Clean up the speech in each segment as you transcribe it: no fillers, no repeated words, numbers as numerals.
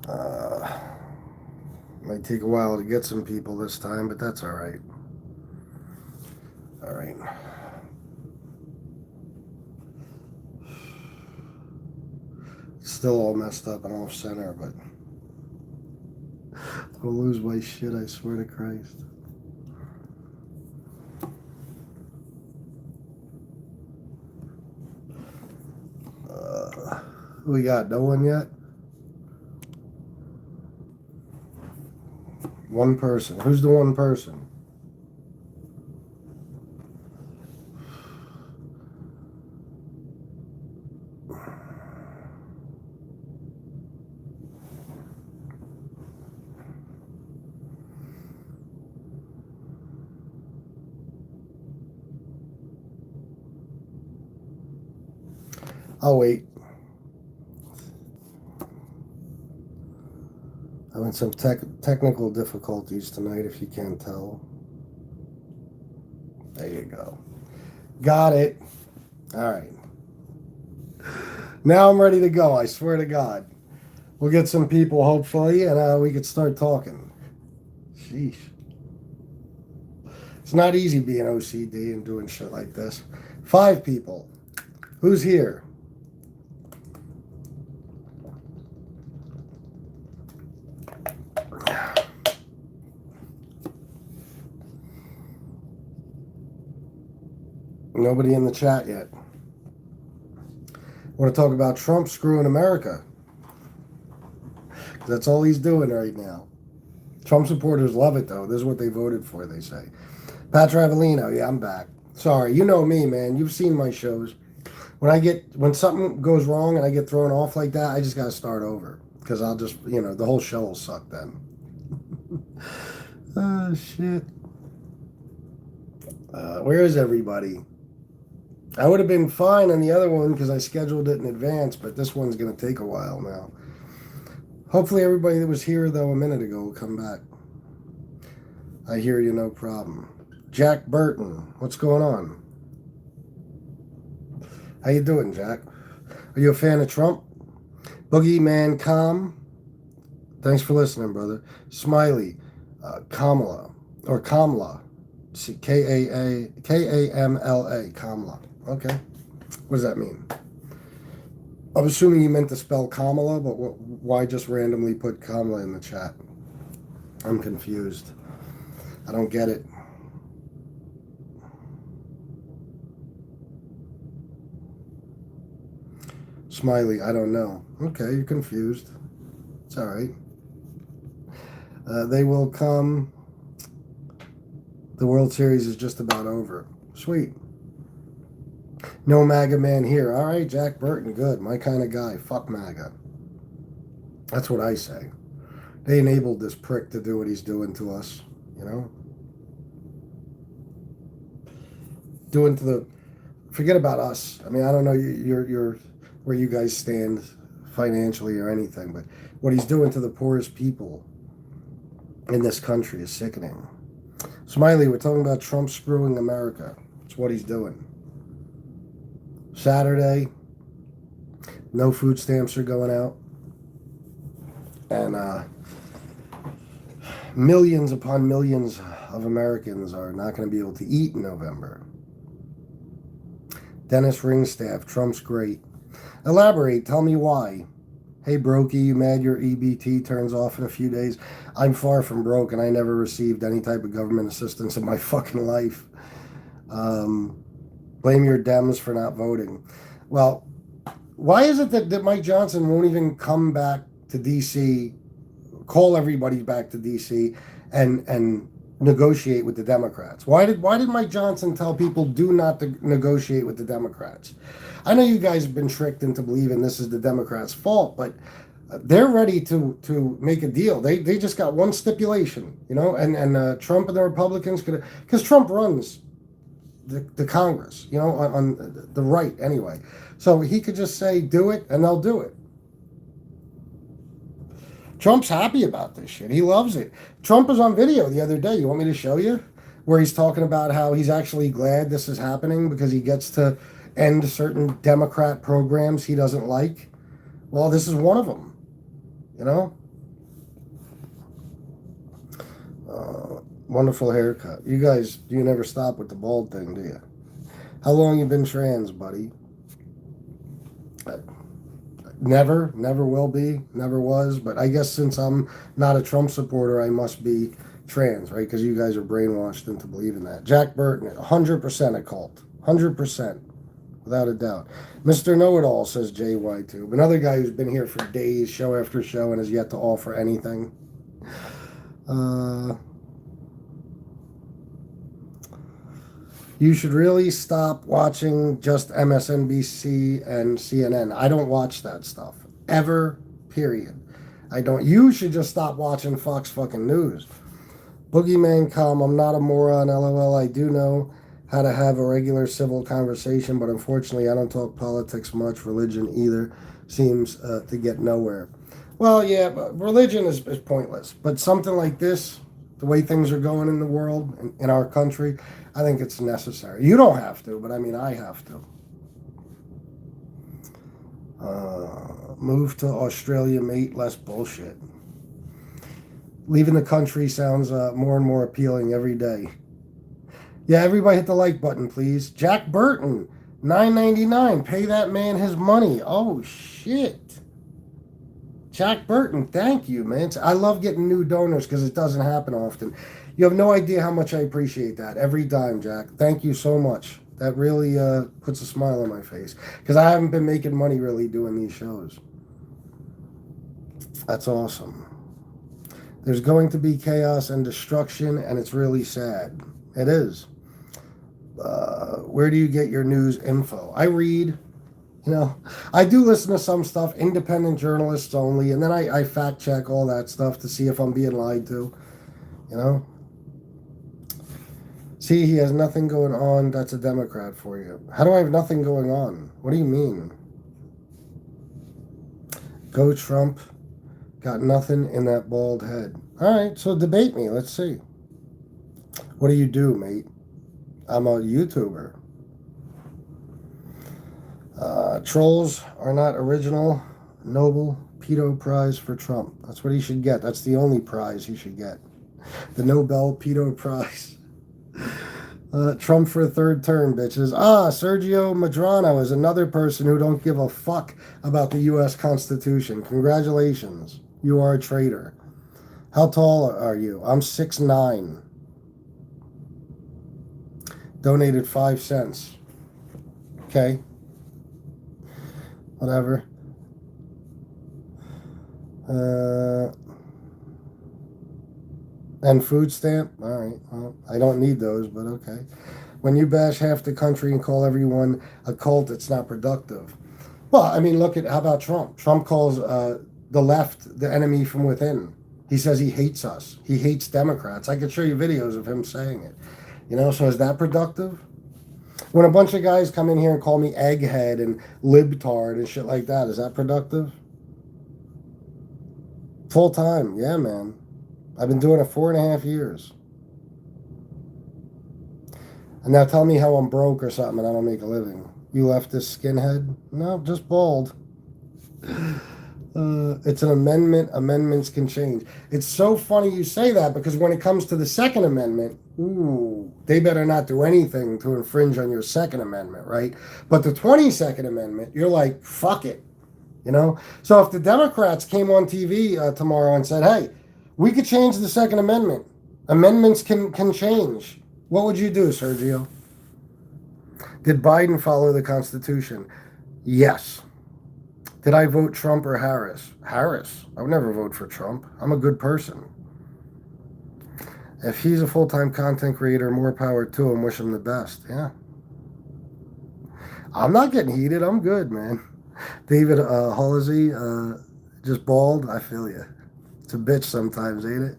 Uh, Might take a while to get some people this time, but that's all right. All right. Still all messed up and off center, but I'm gonna lose my shit. I swear to Christ. Who we got? No one yet? One person. Who's the one person? I'll wait. Having some technical difficulties tonight, if you can't tell. There you go. Got it. All right. Now I'm ready to go. I swear to God. We'll get some people, hopefully, and we could start talking. Sheesh. It's not easy being OCD and doing shit like this. 5 people. Who's here? Nobody in the chat yet. I want to talk about Trump screwing America. That's all he's doing right now. Trump supporters love it, though. This is what they voted for, they say. Pat Travolino, yeah, I'm back. Sorry, you know me, man. You've seen my shows. When something goes wrong and I get thrown off like that, I just got to start over. Because I'll just, the whole show will suck then. Oh, shit. Where is everybody? I would have been fine on the other one because I scheduled it in advance, but this one's going to take a while now. Hopefully everybody that was here, though, a minute ago will come back. I hear you, no problem. Jack Burton, what's going on? How you doing, Jack? Are you a fan of Trump? Boogeyman Com, thanks for listening, brother. Smiley, Kamala, or Kamla, Kamla, Kamla. Okay, what does that mean? I'm assuming you meant to spell Kamala, but why just randomly put Kamla in the chat? I'm confused. I don't get it. Smiley, I don't know. Okay, you're confused. It's all right. They will come. The World Series is just about over. Sweet. No MAGA man here. All right, Jack Burton, good. My kind of guy. Fuck MAGA. That's what I say. They enabled this prick to do what he's doing to us, Doing to the... Forget about us. I mean, I don't know you're where you guys stand financially or anything, but what he's doing to the poorest people in this country is sickening. Smiley, we're talking about Trump screwing America. It's what he's doing. Saturday, no food stamps are going out. And millions upon millions of Americans are not going to be able to eat in November. Dennis Ringstaff, Trump's great. Elaborate, tell me why. Hey, Brokey, you mad your EBT turns off in a few days? I'm far from broke, and I never received any type of government assistance in my fucking life. Blame your Dems for not voting. Well, why is it that Mike Johnson won't even come back to D.C., call everybody back to D.C., and negotiate with the Democrats? Why did Mike Johnson tell people do not negotiate with the Democrats? I know you guys have been tricked into believing this is the Democrats' fault, but they're ready to make a deal. They just got one stipulation, and Trump and the Republicans could, because Trump runs the Congress, on the right anyway. So he could just say, do it, and they'll do it. Trump's happy about this shit. He loves it. Trump was on video the other day. You want me to show you? Where he's talking about how he's actually glad this is happening because he gets to end certain Democrat programs he doesn't like. Well, this is one of them, Wonderful haircut. You guys, you never stop with the bald thing, do you? How long you been trans, buddy? Never will be, never was. But I guess since I'm not a Trump supporter, I must be trans, right? Because you guys are brainwashed into believing that. Jack Burton, 100% a cult. 100%, without a doubt. Mr. Know-It-All, says JY2. Another guy who's been here for days, show after show, and has yet to offer anything. You should really stop watching just MSNBC and CNN. I don't watch that stuff. Ever, period. I don't. You should just stop watching Fox fucking News. Boogeyman come, I'm not a moron, LOL. I do know how to have a regular civil conversation, but unfortunately I don't talk politics much, religion either. Seems to get nowhere. Well, yeah, but religion is pointless. But something like this, the way things are going in the world, in our country, I think it's necessary. You don't have to, but I mean, I have to. Move to Australia, mate. Less bullshit. Leaving the country sounds more and more appealing every day. Yeah, everybody hit the like button, please. Jack Burton, $9.99. Pay that man his money. Oh, shit. Jack Burton, thank you, man. I love getting new donors because it doesn't happen often. You have no idea how much I appreciate that. Every dime, Jack. Thank you so much. That really puts a smile on my face because I haven't been making money really doing these shows. That's awesome. There's going to be chaos and destruction, and it's really sad. It is. Where do you get your news info? I read. You know, I do listen to some stuff, independent journalists only, and then I fact check all that stuff to see if I'm being lied to, you know. See, he has nothing going on. That's a Democrat for you. How do I have nothing going on? What do you mean? Go Trump. Got nothing in that bald head. All right, so debate me. Let's see. What do you do, mate? I'm a YouTuber. Trolls are not original. Nobel Pedo Prize for Trump. That's what he should get. That's the only prize he should get. The Nobel Pedo Prize. Trump for a third term, bitches. Sergio Madrano is another person who don't give a fuck about the U.S. Constitution. Congratulations. You are a traitor. How tall are you? I'm 6'9". Donated 5 cents. Okay. Whatever. And food stamp? All right. Well, I don't need those, but okay. When you bash half the country and call everyone a cult, it's not productive. Well, I mean, look at, how about Trump? Trump calls the left the enemy from within. He says he hates us. He hates Democrats. I could show you videos of him saying it. You know, so is that productive? When a bunch of guys come in here and call me egghead and libtard and shit like that, is that productive? Full time, yeah, man. I've been doing it 4.5 years. And now tell me how I'm broke or something and I don't make a living. You left this skinhead? No, just bald. It's an amendment. Amendments can change. It's so funny you say that because when it comes to the Second Amendment, ooh, they better not do anything to infringe on your Second Amendment, right? But the 22nd Amendment, you're like, fuck it, you know? So if the Democrats came on TV tomorrow and said, hey, we could change the Second Amendment. Amendments can change. What would you do, Sergio? Did Biden follow the Constitution? Yes. Did I vote Trump or Harris? Harris. I would never vote for Trump. I'm a good person. If he's a full-time content creator, more power to him. Wish him the best. Yeah. I'm not getting heated. I'm good, man. David Halsey, just bald. I feel you. It's a bitch sometimes, ain't it?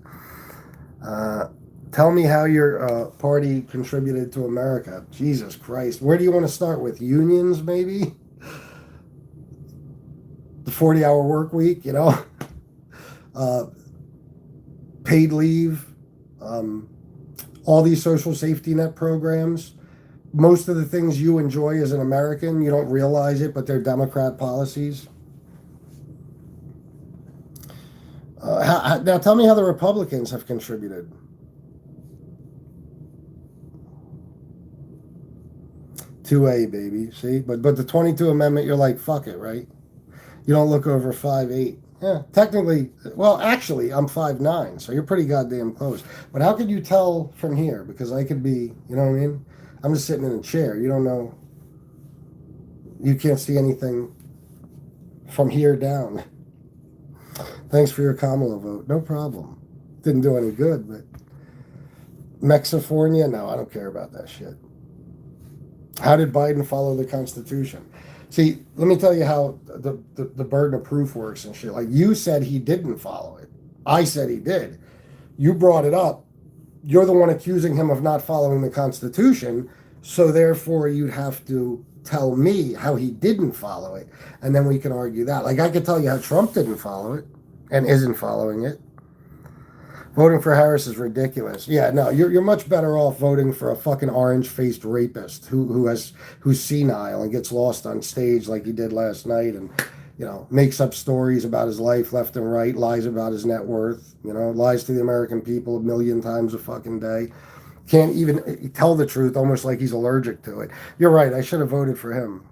Tell me how your party contributed to America. Jesus Christ. Where do you want to start with? Unions, maybe? The 40-hour work week, you know? Paid leave. All these social safety net programs. Most of the things you enjoy as an American, you don't realize it, but they're Democrat policies. Now tell me how the Republicans have contributed. 2A, baby. See? But the 22 Amendment, you're like, fuck it, right? You don't look over 5'8". Yeah, technically, well, actually, I'm 5'9", so you're pretty goddamn close. But how could you tell from here? Because I could be, you know what I mean? I'm just sitting in a chair. You don't know. You can't see anything from here down. Thanks for your Kamala vote. No problem. Didn't do any good, but Mexifornia? No, I don't care about that shit. How did Biden follow the Constitution? See, let me tell you how the burden of proof works and shit. Like, you said he didn't follow it. I said he did. You brought it up. You're the one accusing him of not following the Constitution, so therefore you'd have to tell me how he didn't follow it, and then we can argue that. Like, I could tell you how Trump didn't follow it and isn't following it. Voting for Harris is ridiculous. Yeah, no, you're much better off voting for a fucking orange-faced rapist who's senile and gets lost on stage like he did last night, and makes up stories about his life left and right, lies about his net worth, lies to the American people a million times a fucking day. Can't even tell the truth, almost like he's allergic to it. You're right. I should have voted for him.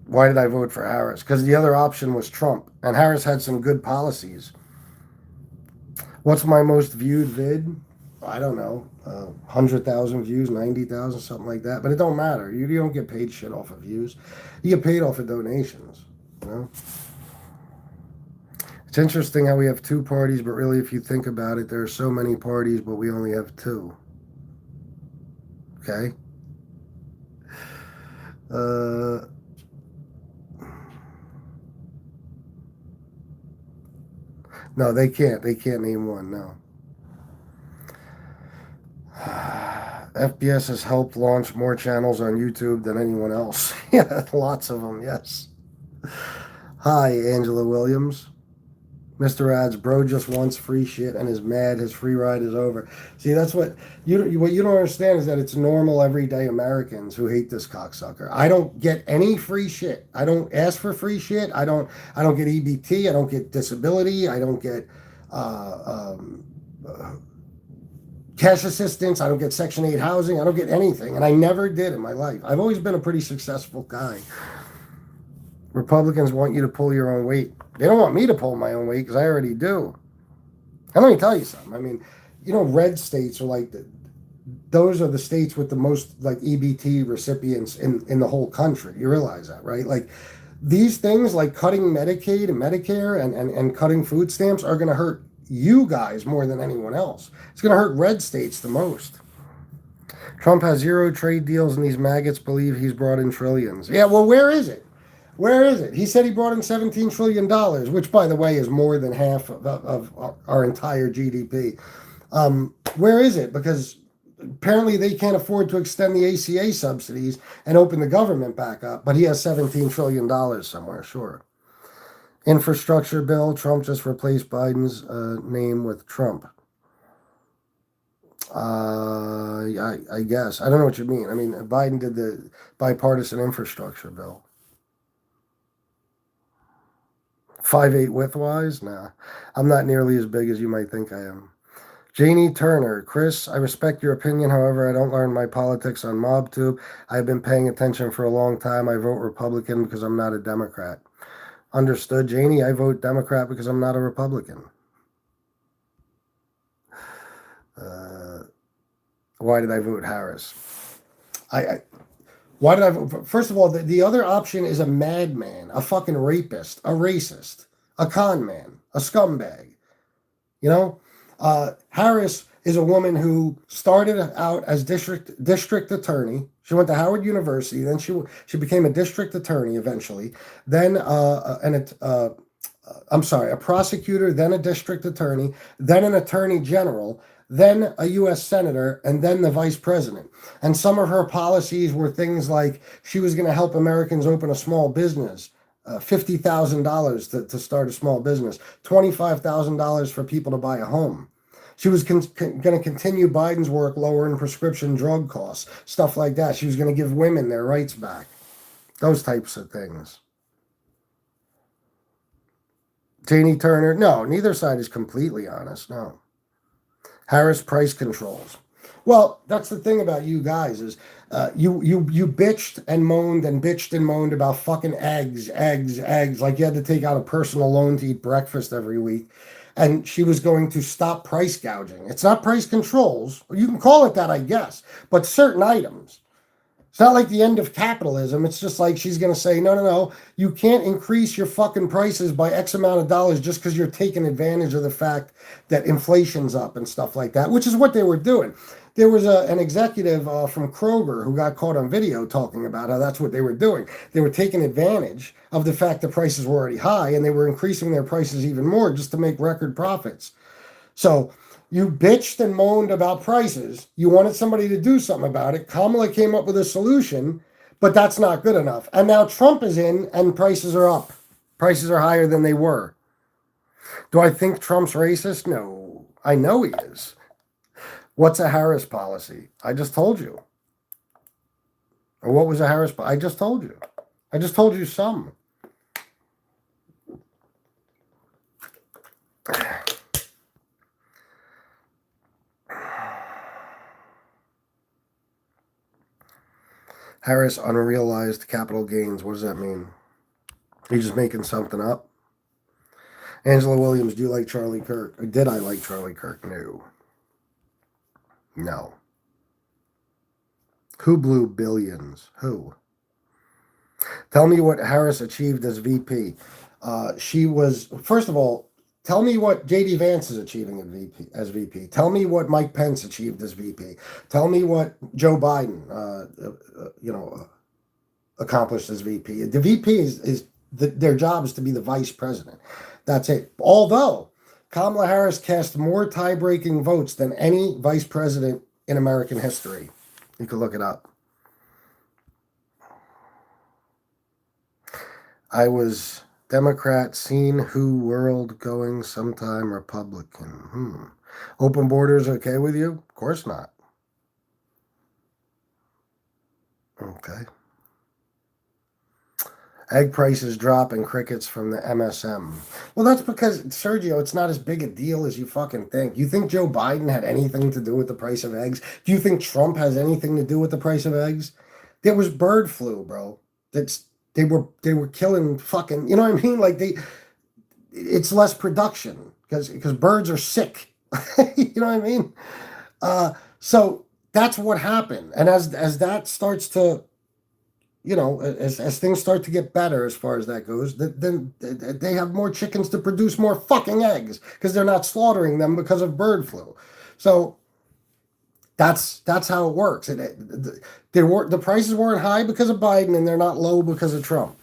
Why did I vote for Harris? Because the other option was Trump, and Harris had some good policies. What's my most viewed vid? I don't know, 100,000 views, 90,000, something like that. But it don't matter. You don't get paid shit off of views. You get paid off of donations. It's interesting how we have two parties, but really, if you think about it, there are so many parties, but we only have two. Okay? No, they can't. They can't name one, no. FBS has helped launch more channels on YouTube than anyone else. Yeah, lots of them, yes. Hi, Angela Williams. Mr. Ads, bro just wants free shit and is mad his free ride is over. See, that's what you don't understand is that it's normal everyday Americans who hate this cocksucker. I don't get any free shit. I don't ask for free shit. I don't get EBT. I don't get disability. I don't get cash assistance. I don't get Section 8 housing. I don't get anything, and I never did in my life. I've always been a pretty successful guy. Republicans want you to pull your own weight. They don't want me to pull my own weight because I already do. And let me tell you something. I mean, red states are like those are the states with the most like EBT recipients in the whole country. You realize that, right? Like these things like cutting Medicaid and Medicare and cutting food stamps are going to hurt you guys more than anyone else. It's going to hurt red states the most. Trump has 0 trade deals and these maggots believe he's brought in trillions. Yeah, well, where is it? Where is it? He said he brought in $17 trillion, which, by the way, is more than half of our entire GDP. Where is it? Because apparently they can't afford to extend the ACA subsidies and open the government back up, but he has $17 trillion somewhere, sure. Infrastructure bill, Trump just replaced Biden's name with Trump. I guess. I don't know what you mean. I mean, Biden did the bipartisan infrastructure bill. 5'8" width-wise? Nah. I'm not nearly as big as you might think I am. Janie Turner. Chris, I respect your opinion. However, I don't learn my politics on MobTube. I've been paying attention for a long time. I vote Republican because I'm not a Democrat. Understood, Janie. I vote Democrat because I'm not a Republican. Why did I vote Harris? Why did I vote? First of all, the other option is a madman, a fucking rapist, a racist, a con man, a scumbag. Harris is a woman who started out as district attorney. She went to Howard University. Then she became a district attorney eventually. Then a prosecutor. Then a district attorney. Then an attorney general. Then a U.S. senator, and then the vice president. And some of her policies were things like she was going to help Americans open a small business, $50,000 to start a small business, $25,000 for people to buy a home. She was going to continue Biden's work lowering prescription drug costs, stuff like that. She was going to give women their rights back, those types of things. Janie Turner, no, neither side is completely honest, no. Harris, price controls. Well, that's the thing about you guys is you bitched and moaned about fucking eggs, like you had to take out a personal loan to eat breakfast every week, and she was going to stop price gouging. It's not price controls. You can call it that, I guess, but certain items. It's not like the end of capitalism. It's just like she's going to say, no, no, no, you can't increase your fucking prices by X amount of dollars just because you're taking advantage of the fact that inflation's up and stuff like that, which is what they were doing. There was an executive from Kroger who got caught on video talking about how that's what they were doing. They were taking advantage of the fact that prices were already high and they were increasing their prices even more just to make record profits. So you bitched and moaned about prices. You wanted somebody to do something about it. Kamala came up with a solution, but that's not good enough. And now Trump is in and prices are up. Prices are higher than they were. Do I think Trump's racist? No. I know he is. What's a Harris policy? I just told you. Or what was a Harris? I just told you. I just told you some. Harris unrealized capital gains. What does that mean? Are you just making something up? Angela Williams, do you like Charlie Kirk? Or did I like Charlie Kirk? No. No. Who blew billions? Who? Tell me what Harris achieved as VP. She was, first of all, tell me what JD Vance is achieving as VP. Tell me what Mike Pence achieved as VP. Tell me what Joe Biden, accomplished as VP. The VP is their job is to be the vice president. That's it. Although Kamala Harris cast more tie-breaking votes than any vice president in American history. You can look it up. I was Democrat, seen who world going, sometime Republican. Open borders okay with you? Of course not. Okay. Egg prices drop and crickets from the MSM. Well, that's because, Sergio, it's not as big a deal as you fucking think. You think Joe Biden had anything to do with the price of eggs? Do you think Trump has anything to do with the price of eggs? There was bird flu, bro. They were killing fucking, you know what I mean? Like it's less production because birds are sick. You know what I mean? So that's what happened. And as that starts to, as things start to get better as far as that goes, then they have more chickens to produce more fucking eggs because they're not slaughtering them because of bird flu. So that's how it works. The prices weren't high because of Biden, and they're not low because of Trump.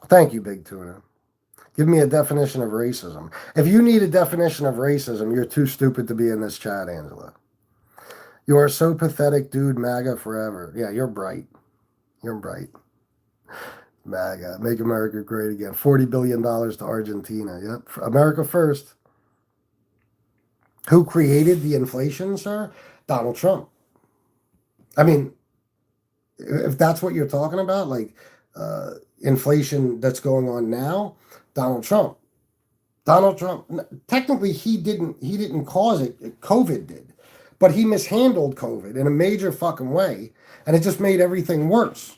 Thank you, Big Tuna. Give me a definition of racism. If you need a definition of racism, you're too stupid to be in this chat, Angela. You are so pathetic, dude. MAGA forever. Yeah, you're bright. You're bright. MAGA. Make America great again. $40 billion to Argentina. Yep. America first. Who created the inflation, sir? Donald Trump. I mean, if that's what you're talking about, like inflation that's going on now, Donald Trump. Donald Trump. Technically, he didn't cause it. COVID did. But he mishandled COVID in a major fucking way, and it just made everything worse.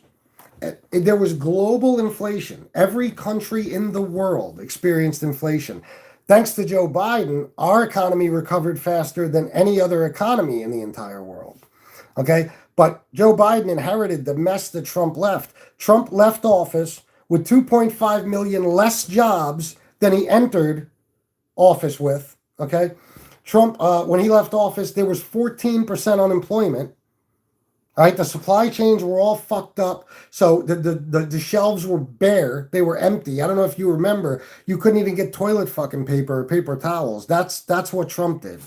There was global inflation. Every country in the world experienced inflation. Thanks to Joe Biden, our economy recovered faster than any other economy in the entire world. Okay? But Joe Biden inherited the mess that Trump left. Trump left office with 2.5 million less jobs than he entered office with. Okay? Trump, when he left office, there was 14% unemployment. All right, the supply chains were all fucked up. So the shelves were bare. They were empty. I don't know if you remember. You couldn't even get toilet fucking paper or paper towels. That's what Trump did.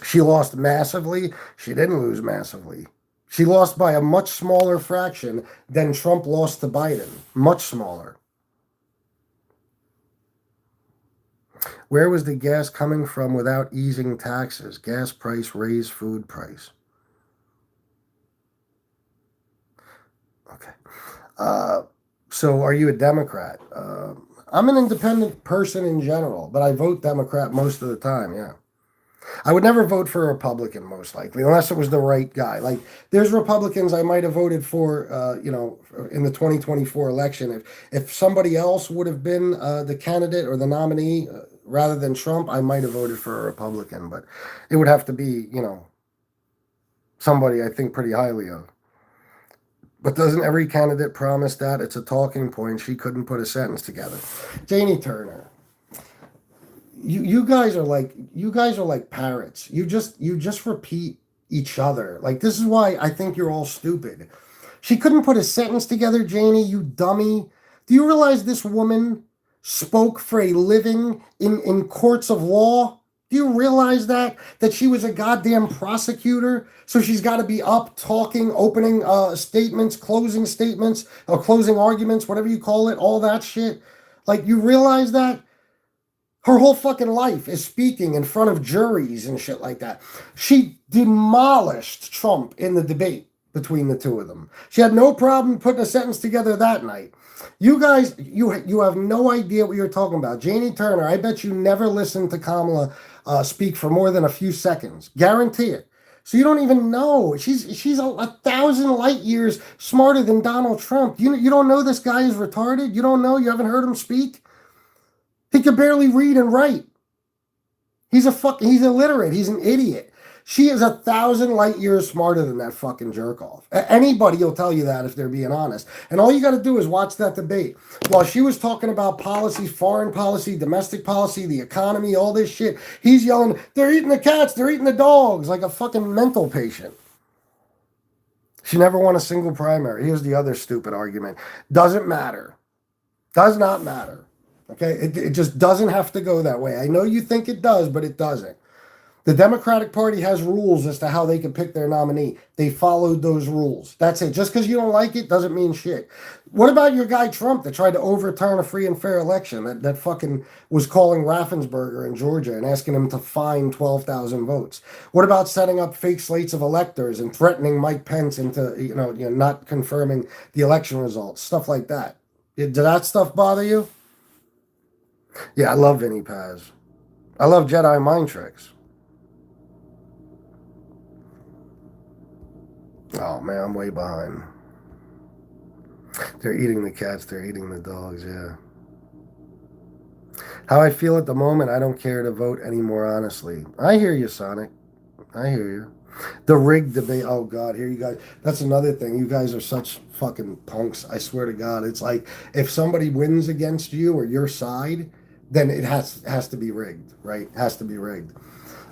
She lost massively. She didn't lose massively. She lost by a much smaller fraction than Trump lost to Biden. Much smaller. Where was the gas coming from without easing taxes? Gas price raised food price. Okay. So are you a Democrat? I'm an independent person in general, but I vote Democrat most of the time, yeah. I would never vote for a Republican, most likely, unless it was the right guy. Like, there's Republicans I might have voted for, in the 2024 election. If somebody else would have been the candidate or the nominee rather than Trump, I might have voted for a Republican. But it would have to be, somebody I think pretty highly of. But doesn't every candidate promise that? It's a talking point. She couldn't put a sentence together. Janie Turner. You guys are like parrots. You just repeat each other. Like, this is why I think you're all stupid. She couldn't put a sentence together, Janie, you dummy. Do you realize this woman spoke for a living in courts of law? Do you realize that she was a goddamn prosecutor? So she's got to be up talking, opening statements, or closing arguments, whatever you call it, all that shit. Like, you realize that? Her whole fucking life is speaking in front of juries and shit like that. She demolished Trump in the debate between the two of them. She had no problem putting a sentence together that night. You guys, you have no idea what you're talking about. Janie Turner, I bet you never listened to Kamala speak for more than a few seconds. Guarantee it. So you don't even know. She's a 1,000 light years smarter than Donald Trump. You don't know this guy is retarded? You don't know? You haven't heard him speak? He can barely read and write. He's illiterate. He's an idiot. She is 1,000 light years smarter than that fucking jerk off. Anybody will tell you that if they're being honest. And all you got to do is watch that debate. While she was talking about policy, foreign policy, domestic policy, the economy, all this shit, he's yelling, they're eating the cats, they're eating the dogs, like a fucking mental patient. She never won a single primary. Here's the other stupid argument. Doesn't matter. Does not matter. Okay, it just doesn't have to go that way. I know you think it does, but it doesn't. The Democratic Party has rules as to how they can pick their nominee. They followed those rules. That's it. Just because you don't like it doesn't mean shit. What about your guy Trump that tried to overturn a free and fair election, that fucking was calling Raffensperger in Georgia and asking him to fine 12,000 votes? What about setting up fake slates of electors and threatening Mike Pence into not confirming the election results? Stuff like that. Did that stuff bother you? Yeah, I love Vinny Paz. I love Jedi mind tricks. Oh man, I'm way behind. They're eating the cats, they're eating the dogs, yeah. How I feel at the moment, I don't care to vote anymore, honestly. I hear you, Sonic. I hear you. The rigged debate, oh God, here you guys. That's another thing. You guys are such fucking punks. I swear to God. It's like, if somebody wins against you or your side, then it has to be rigged, right? Has to be rigged.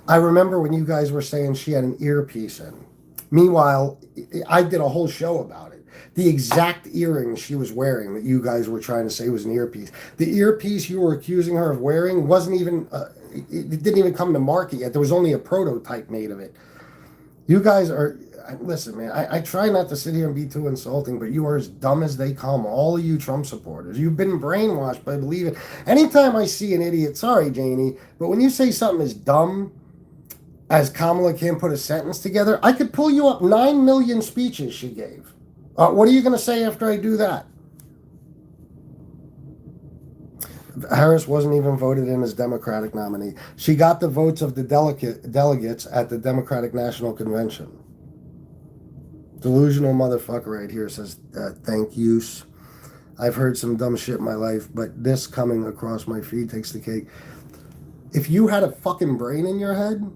I remember when you guys were saying she had an earpiece in. Meanwhile, I did a whole show about it. The exact earrings she was wearing that you guys were trying to say was an earpiece. The earpiece you were accusing her of wearing wasn't even, it didn't even come to market yet. There was only a prototype made of it. You guys are, listen, man, I try not to sit here and be too insulting, but you are as dumb as they come. All of you Trump supporters. You've been brainwashed by believing. Anytime I see an idiot, sorry, Janie, but when you say something is dumb, as Kamala can't put a sentence together, I could pull you up 9 million speeches she gave. What are you going to say after I do that? Harris wasn't even voted in as Democratic nominee. She got the votes of the delegates at the Democratic National Convention. Delusional motherfucker right here says, thank yous. I've heard some dumb shit in my life, but this coming across my feed takes the cake. If you had a fucking brain in your head,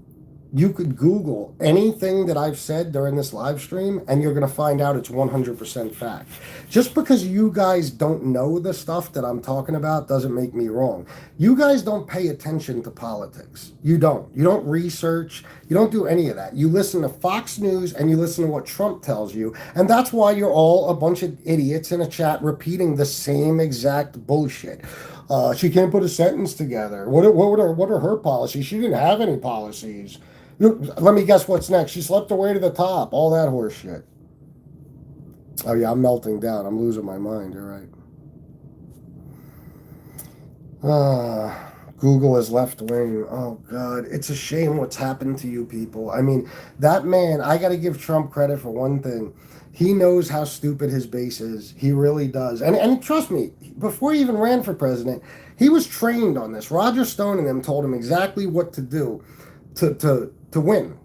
you could Google anything that I've said during this live stream, and you're going to find out it's 100% fact. Just because you guys don't know the stuff that I'm talking about doesn't make me wrong. You guys don't pay attention to politics. You don't. You don't research. You don't do any of that. You listen to Fox News and you listen to what Trump tells you, and that's why you're all a bunch of idiots in a chat repeating the same exact bullshit. She can't put a sentence together. What are her policies? She didn't have any policies. Let me guess what's next. She slept her way to the top. All that horse shit. Oh yeah, I'm melting down. I'm losing my mind. You're right. Google is left wing. Oh God, it's a shame what's happened to you people. I mean, that man, I got to give Trump credit for one thing. He knows how stupid his base is. He really does. And trust me, before he even ran for president, he was trained on this. Roger Stone and them told him exactly what to do. to win,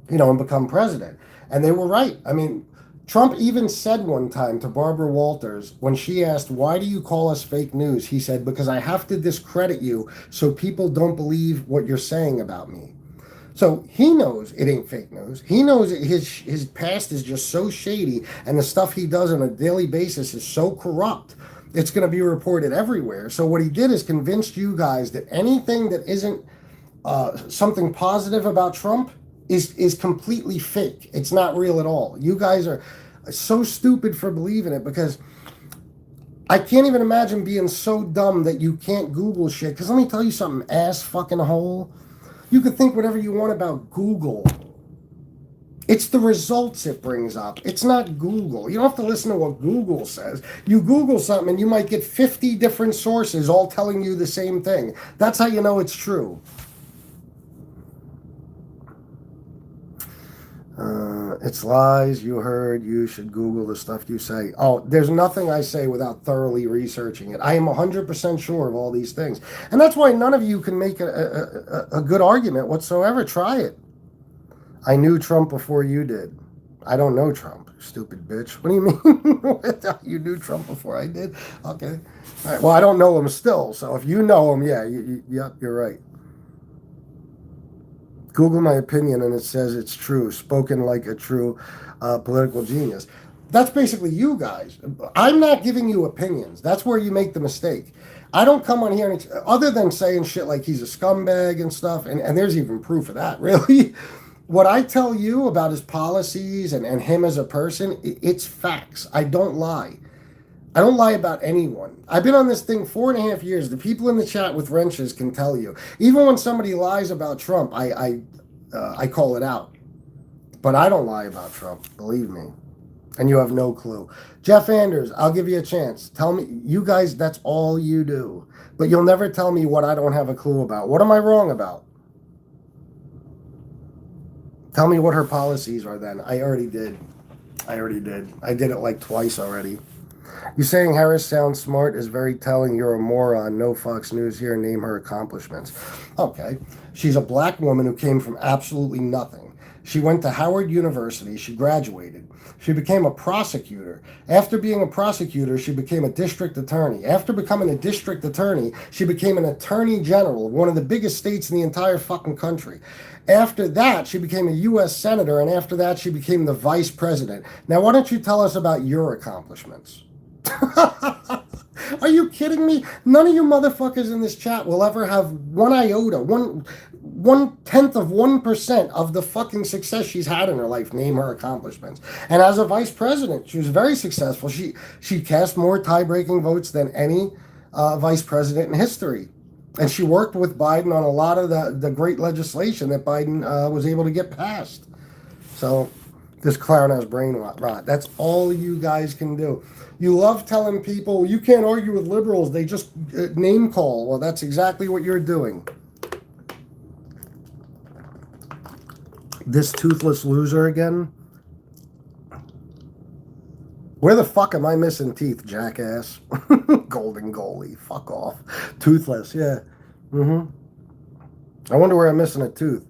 and become president. And they were right. I mean, Trump even said one time to Barbara Walters when she asked, "Why do you call us fake news?" He said, "Because I have to discredit you so people don't believe what you're saying about me." So he knows it ain't fake news. He knows his past is just so shady, and the stuff he does on a daily basis is so corrupt. It's going to be reported everywhere. So what he did is convinced you guys that anything that isn't something positive about Trump is completely fake. It's not real at all. You guys are so stupid for believing it, because I can't even imagine being so dumb that you can't Google shit. Because let me tell you something, ass fucking hole. You could think whatever you want about Google. It's the results it brings up. It's not Google. You don't have to listen to what Google says. You Google something and you might get 50 different sources all telling you the same thing. That's how you know it's true. It's lies you heard. You should Google the stuff you say. Oh, there's nothing I say without thoroughly researching it. I am 100% sure of all these things. And that's why none of you can make a good argument whatsoever. Try it. I knew Trump before you did. I don't know Trump, stupid bitch. What do you mean? You knew Trump before I did? Okay. All right. Well, I don't know him still. So if you know him, yeah, you're right. Google my opinion and it says it's true, spoken like a true political genius. That's basically you guys. I'm not giving you opinions. That's where you make the mistake. I don't come on here and other than saying shit like he's a scumbag and stuff, and there's even proof of that, really. What I tell you about his policies and him as a person, it's facts. I don't lie. I don't lie about anyone. I've been on this thing 4.5 years. The people in the chat with wrenches can tell you. Even when somebody lies about Trump, I call it out. But I don't lie about Trump, believe me. And you have no clue. Jeff Anders, I'll give you a chance. Tell me, you guys, that's all you do. But you'll never tell me what I don't have a clue about. What am I wrong about? Tell me what her policies are then. I already did. I did it like twice already. You saying Harris sounds smart is very telling. You're a moron. No Fox News here. Name her accomplishments. Okay. She's a black woman who came from absolutely nothing. She went to Howard University. She graduated. She became a prosecutor. After being a prosecutor, she became a district attorney. After becoming a district attorney, she became an attorney general of one of the biggest states in the entire fucking country. After that, she became a U.S. senator, and after that, she became the vice president. Now, why don't you tell us about your accomplishments? Are you kidding me? None of you motherfuckers in this chat will ever have one iota, one tenth of 1% of the fucking success she's had in her life. Name her accomplishments. And as a vice president, she was very successful. She cast more tie-breaking votes than any vice president in history. And she worked with Biden on a lot of the great legislation that Biden was able to get passed. So this clown has brain rot. That's all you guys can do. You love telling people you can't argue with liberals. They just name call. Well, that's exactly what you're doing. This toothless loser again. Where the fuck am I missing teeth, jackass? Golden goalie. Fuck off. Toothless, yeah. I wonder where I'm missing a tooth.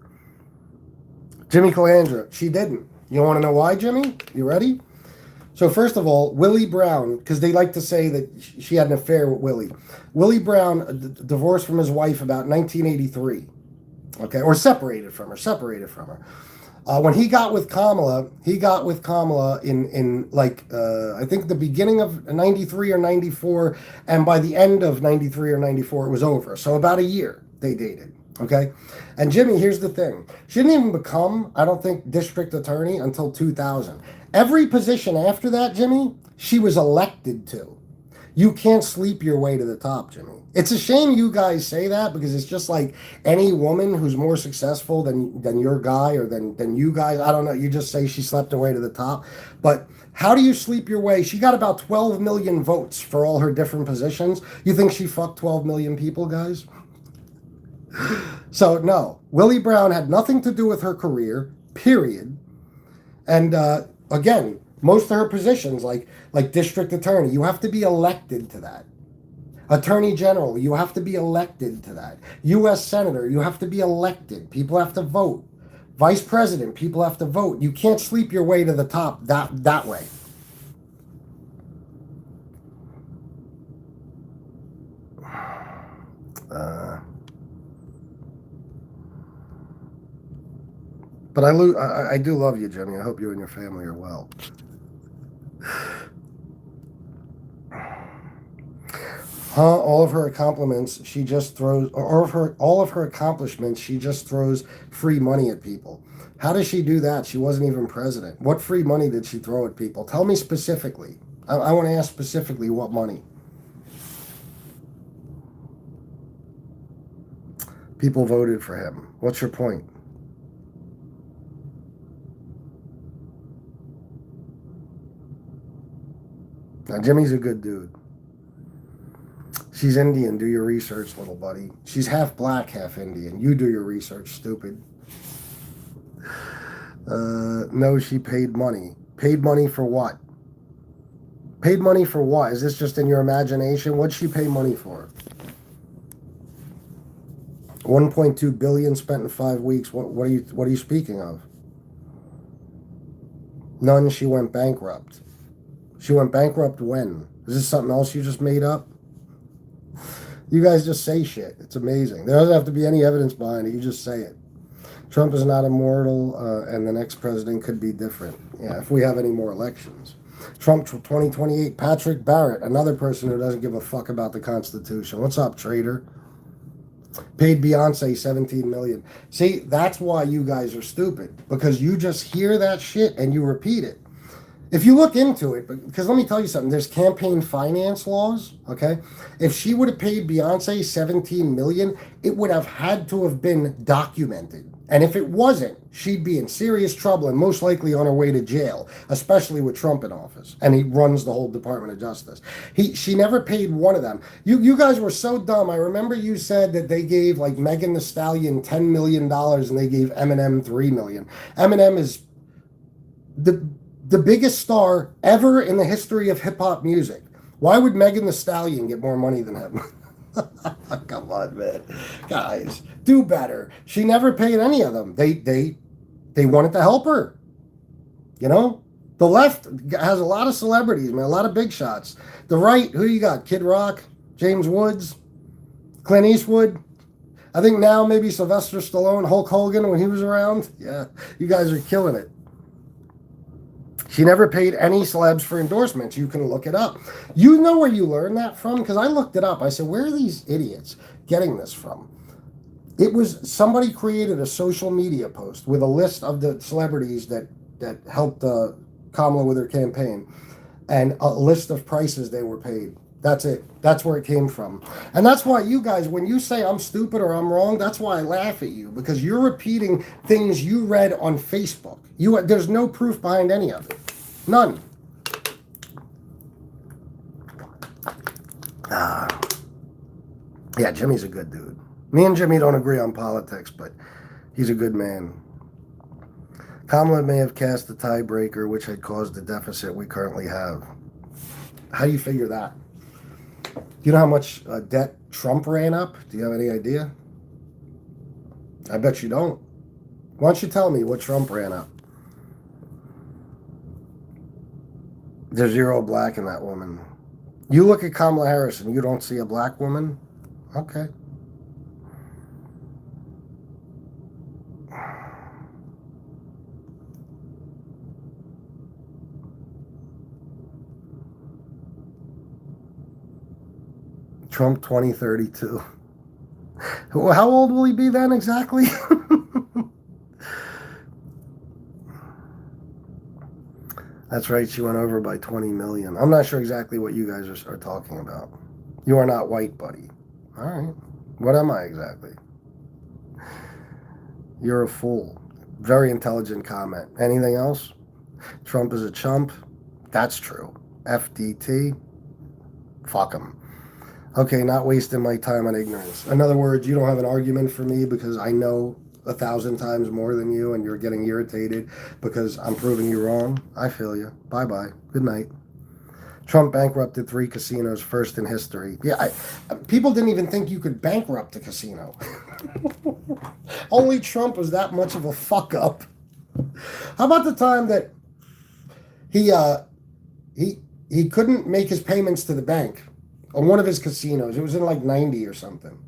Jimmy Calandra. She didn't. You want to know why, Jimmy? You ready? So first of all, Willie Brown, because they like to say that she had an affair with Willie. Willie Brown divorced from his wife about 1983. Okay, or separated from her. When he got with Kamala in like, I think the beginning of 93 or 94, and by the end of 93 or 94, it was over. So about a year they dated, okay? And Jimmy, here's the thing. She didn't even become, I don't think, district attorney until 2000. Every position after that, Jimmy, she was elected to. You can't sleep your way to the top, Jimmy. It's a shame you guys say that, because it's just like any woman who's more successful than your guy or than you guys. I don't know. You just say she slept her way to the top. But how do you sleep your way? She got about 12 million votes for all her different positions. You think she fucked 12 million people, guys? So, no. Willie Brown had nothing to do with her career, period. And, again, most of her positions, like district attorney, you have to be elected to that. Attorney General, you have to be elected to that. U.S. Senator, you have to be elected. People have to vote. Vice President, people have to vote. You can't sleep your way to the top that way. But I do love you, Jimmy. I hope you and your family are well. All of her accomplishments, she just throws, or all of her accomplishments, she just throws free money at people. How does she do that? She wasn't even president. What free money did she throw at people? Tell me specifically. I want to ask specifically what money. People voted for him. What's your point? Now, Jimmy's a good dude. She's Indian. Do your research, little buddy. She's half black, half Indian. You do your research, stupid. No, she paid money. Paid money for what? Paid money for what? Is this just in your imagination? What'd she pay money for? 1.2 billion spent in 5 weeks. What are you speaking of? None. She went bankrupt. She went bankrupt when? Is this something else you just made up? You guys just say shit. It's amazing. There doesn't have to be any evidence behind it. You just say it. Trump is not immortal, and the next president could be different. Yeah, if we have any more elections. Trump 2028. Patrick Barrett, another person who doesn't give a fuck about the Constitution. What's up, traitor? Paid Beyonce 17 million. See, that's why you guys are stupid, because you just hear that shit and you repeat it. If you look into it, because let me tell you something, there's campaign finance laws, okay? If she would have paid Beyonce 17 million, it would have had to have been documented. And if it wasn't, she'd be in serious trouble and most likely on her way to jail, especially with Trump in office. And he runs the whole Department of Justice. She never paid one of them. You guys were so dumb. I remember you said that they gave like Megan Thee Stallion $10 million and they gave Eminem $3 million. Eminem is the biggest star ever in the history of hip-hop music. Why would Megan Thee Stallion get more money than him? Come on, man. Guys, do better. She never paid any of them. They wanted to help her. You know? The left has a lot of celebrities, man, a lot of big shots. The right, who you got? Kid Rock, James Woods, Clint Eastwood. I think now maybe Sylvester Stallone, Hulk Hogan when he was around. Yeah, you guys are killing it. She never paid any celebs for endorsements. You can look it up. You know where you learned that from? Because I looked it up. I said, where are these idiots getting this from? It was somebody created a social media post with a list of the celebrities that helped Kamala with her campaign and a list of prices they were paid. That's it. That's where it came from. And that's why you guys, when you say I'm stupid or I'm wrong, that's why I laugh at you, because you're repeating things you read on Facebook. There's no proof behind any of it. None. Yeah, Jimmy's a good dude. Me and Jimmy don't agree on politics, but he's a good man. Kamala may have cast the tiebreaker, which had caused the deficit we currently have. How do you figure that? Do you know how much debt Trump ran up? Do you have any idea? I bet you don't. Why don't you tell me what Trump ran up? There's zero black in that woman. You look at Kamala Harris and you don't see a black woman? Okay. Trump 2032. How old will he be then exactly? That's right, she went over by 20 million. I'm not sure exactly what you guys are talking about. You are not white, buddy. All right. What am I exactly? You're a fool. Very intelligent comment. Anything else? Trump is a chump. That's true. FDT. Fuck him. Okay, not wasting my time on ignorance. In other words, you don't have an argument for me because I know 1,000 times more than you and you're getting irritated because I'm proving you wrong. I feel you. Bye-bye. Good night. Trump bankrupted 3 casinos, first in history. Yeah, people didn't even think you could bankrupt a casino. Only Trump was that much of a fuck up. How about the time that he he couldn't make his payments to the bank on one of his casinos? It was in like 90 or something.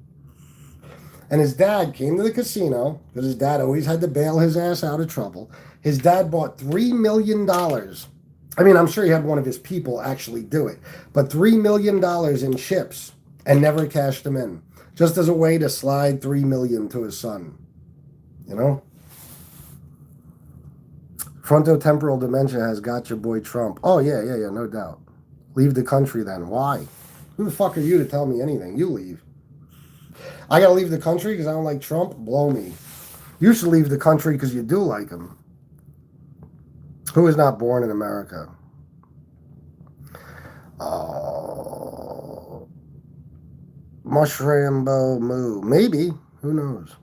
And his dad came to the casino because his dad always had to bail his ass out of trouble. His dad bought $3 million. I mean, I'm sure he had one of his people actually do it, but $3 million in chips and never cashed them in, just as a way to slide $3 million to his son. You know? Frontotemporal dementia has got your boy Trump. Oh, yeah, no doubt. Leave the country then. Why? Who the fuck are you to tell me anything? You leave. I gotta leave the country because I don't like Trump? Blow me. You should leave the country because you do like him. Who is not born in America? Mushrambo Moo. Maybe. Who knows?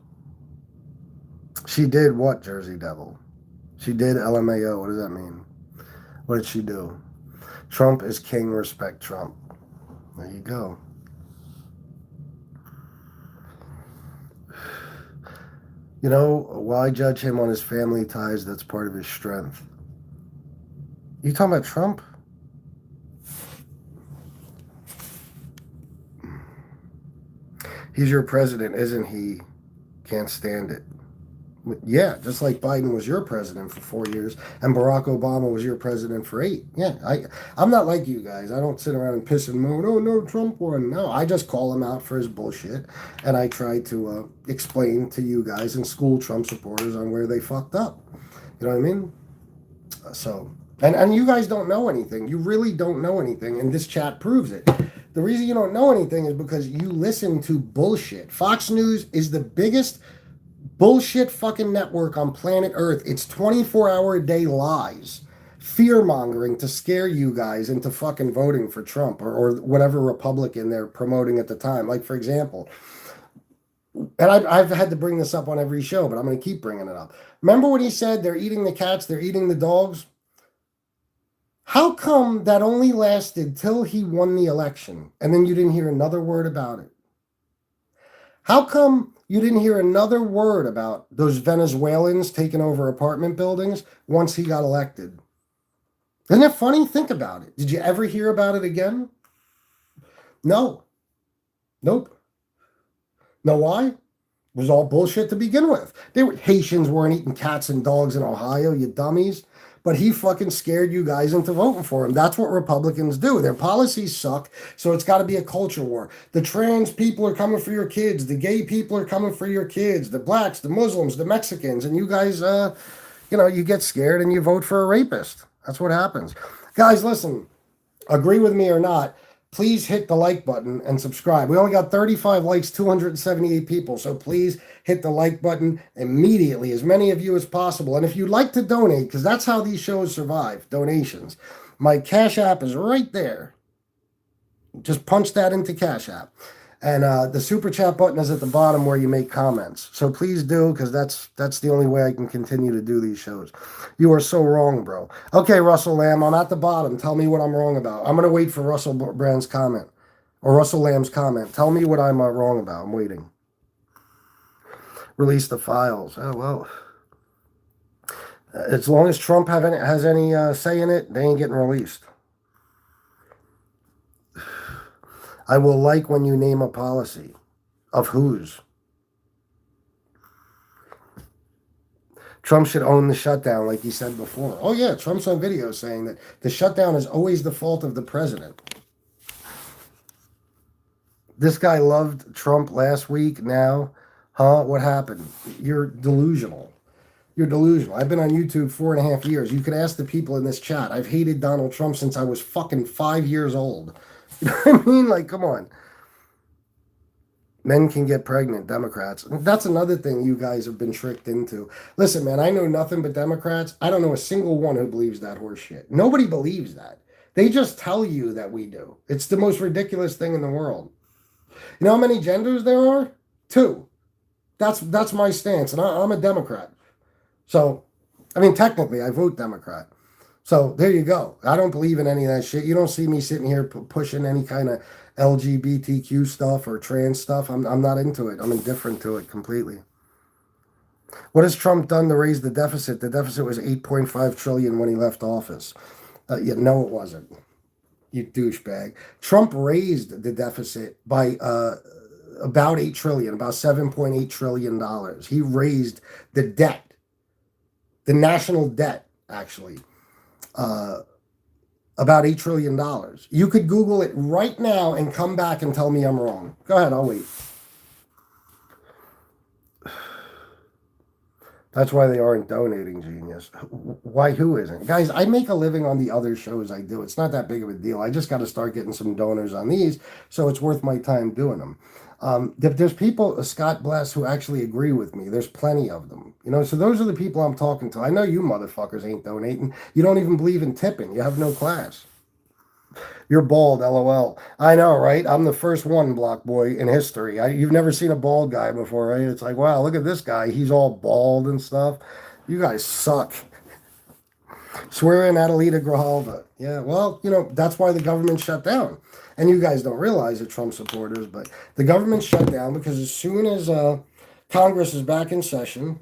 She did what, Jersey Devil? She did LMAO. What does that mean? What did she do? Trump is king. Respect Trump. There you go. You know, why judge him on his family ties? That's part of his strength. You talking about Trump? He's your president, isn't he? Can't stand it. Yeah, just like Biden was your president for 4 years and Barack Obama was your president for 8. Yeah, I'm not like you guys. I don't sit around and piss and moan, oh, no, Trump won. No, I just call him out for his bullshit, and I try to explain to you guys and school Trump supporters on where they fucked up. You know what I mean? So, and you guys don't know anything. You really don't know anything, and this chat proves it. The reason you don't know anything is because you listen to bullshit. Fox News is the biggest bullshit fucking network on planet Earth. It's 24-hour-a-day lies, fear-mongering to scare you guys into fucking voting for Trump or whatever Republican they're promoting at the time. Like, for example, and I've had to bring this up on every show, but I'm going to keep bringing it up. Remember when he said they're eating the cats, they're eating the dogs? How come that only lasted till he won the election and then you didn't hear another word about it? How come you didn't hear another word about those Venezuelans taking over apartment buildings once he got elected? Isn't it funny? Think about it. Did you ever hear about it again? No. Nope. Know why? It was all bullshit to begin with. Haitians weren't eating cats and dogs in Ohio, you dummies. But he fucking scared you guys into voting for him. That's what Republicans do. Their policies suck, so it's got to be a culture war. The trans people are coming for your kids. The gay people are coming for your kids. The blacks, the Muslims, the Mexicans. And you guys, you get scared and you vote for a rapist. That's what happens. Guys, listen, agree with me or not, please hit the like button and subscribe. We only got 35 likes, 278 people, so please hit the like button immediately, as many of you as possible. And if you'd like to donate, because that's how these shows survive, donations, my Cash App is right there. Just punch that into Cash App. And the Super Chat button is at the bottom where you make comments. So please do, because that's the only way I can continue to do these shows. You are so wrong, bro. Okay, Russell Lamb, I'm at the bottom. Tell me what I'm wrong about. I'm going to wait for Russell Brand's comment, or Russell Lamb's comment. Tell me what I'm wrong about. I'm waiting. Release the files. Oh, well. As long as Trump has any say in it, they ain't getting released. I will like when you name a policy. Of whose? Trump should own the shutdown, like he said before. Oh, yeah, Trump's on video saying that the shutdown is always the fault of the president. This guy loved Trump last week. Now, what happened? You're delusional. You're delusional. I've been on YouTube 4.5 years. You could ask the people in this chat. I've hated Donald Trump since I was fucking 5 years old. You know what I mean? Like, come on. Men can get pregnant, Democrats. That's another thing you guys have been tricked into. Listen, man, I know nothing but Democrats. I don't know a single one who believes that horse shit. Nobody believes that. They just tell you that we do. It's the most ridiculous thing in the world. You know how many genders there are? 2. That's my stance, and I'm a Democrat. So, I mean, technically, I vote Democrat. So there you go. I don't believe in any of that shit. You don't see me sitting here pushing any kind of LGBTQ stuff or trans stuff. I'm not into it. I'm indifferent to it completely. What has Trump done to raise the deficit? The deficit was 8.5 trillion when he left office. Yeah, no, it wasn't. You douchebag. Trump raised the deficit by about 8 trillion, about 7.8 trillion dollars. He raised the debt, the national debt, actually, uh, about $8 trillion. You could Google it right now and come back and tell me I'm wrong. Go ahead, I'll wait. That's why they aren't donating, genius. Why, who isn't? Guys, I make a living on the other shows I do. It's not that big of a deal. I just got to start getting some donors on these, so it's worth my time doing them. There's people, Scott Bless, who actually agree with me. There's plenty of them. So those are the people I'm talking to. I know you motherfuckers ain't donating. You don't even believe in tipping. You have no class. You're bald, LOL. I know, right? I'm the first one, Block Boy, in history. You've never seen a bald guy before, right? It's like, wow, look at this guy. He's all bald and stuff. You guys suck. Swear in Adelita Grijalva. Yeah, well, that's why the government shut down. And you guys don't realize it, Trump supporters, but the government shut down because as soon as Congress is back in session,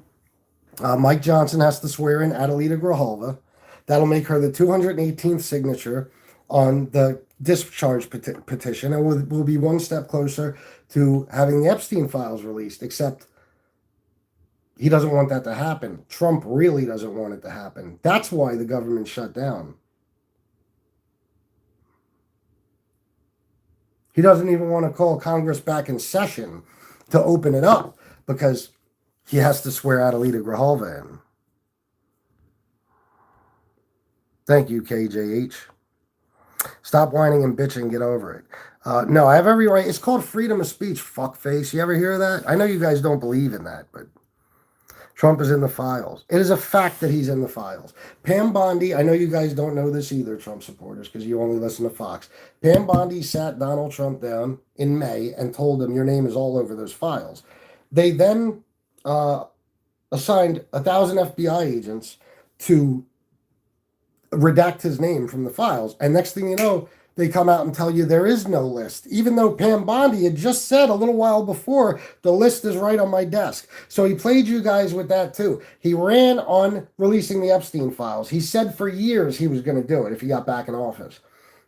Mike Johnson has to swear in Adelita Grijalva. That'll make her the 218th signature on the discharge petition, and we'll be one step closer to having the Epstein files released, except he doesn't want that to happen. Trump really doesn't want it to happen. That's why the government shut down. He doesn't even want to call Congress back in session to open it up because he has to swear Adelita Grijalva in. Thank you, KJH. Stop whining and bitching. Get over it. No, I have every right. It's called freedom of speech, fuckface. You ever hear of that? I know you guys don't believe in that, but Trump is in the files. It is a fact that he's in the files. Pam Bondi, I know you guys don't know this either, Trump supporters, because you only listen to Fox. Pam Bondi sat Donald Trump down in May and told him, your name is all over those files. They then assigned 1,000 FBI agents to redact his name from the files. And next thing you know, they come out and tell you there is no list, even though Pam Bondi had just said a little while before, the list is right on my desk. So he played you guys with that too. He ran on releasing the Epstein files. He said for years he was going to do it if he got back in office.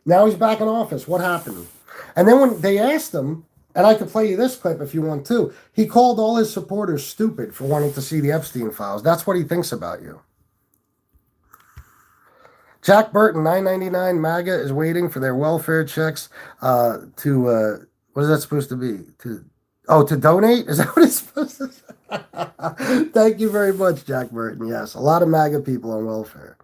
Now he's back in office. What happened? And then when they asked him, and I could play you this clip if you want to, he called all his supporters stupid for wanting to see the Epstein files. That's what he thinks about you. Jack Burton, $9.99 MAGA is waiting for their welfare checks to what is that supposed to be? To donate? Is that what it's supposed to say? Thank you very much, Jack Burton. Yes, a lot of MAGA people on welfare.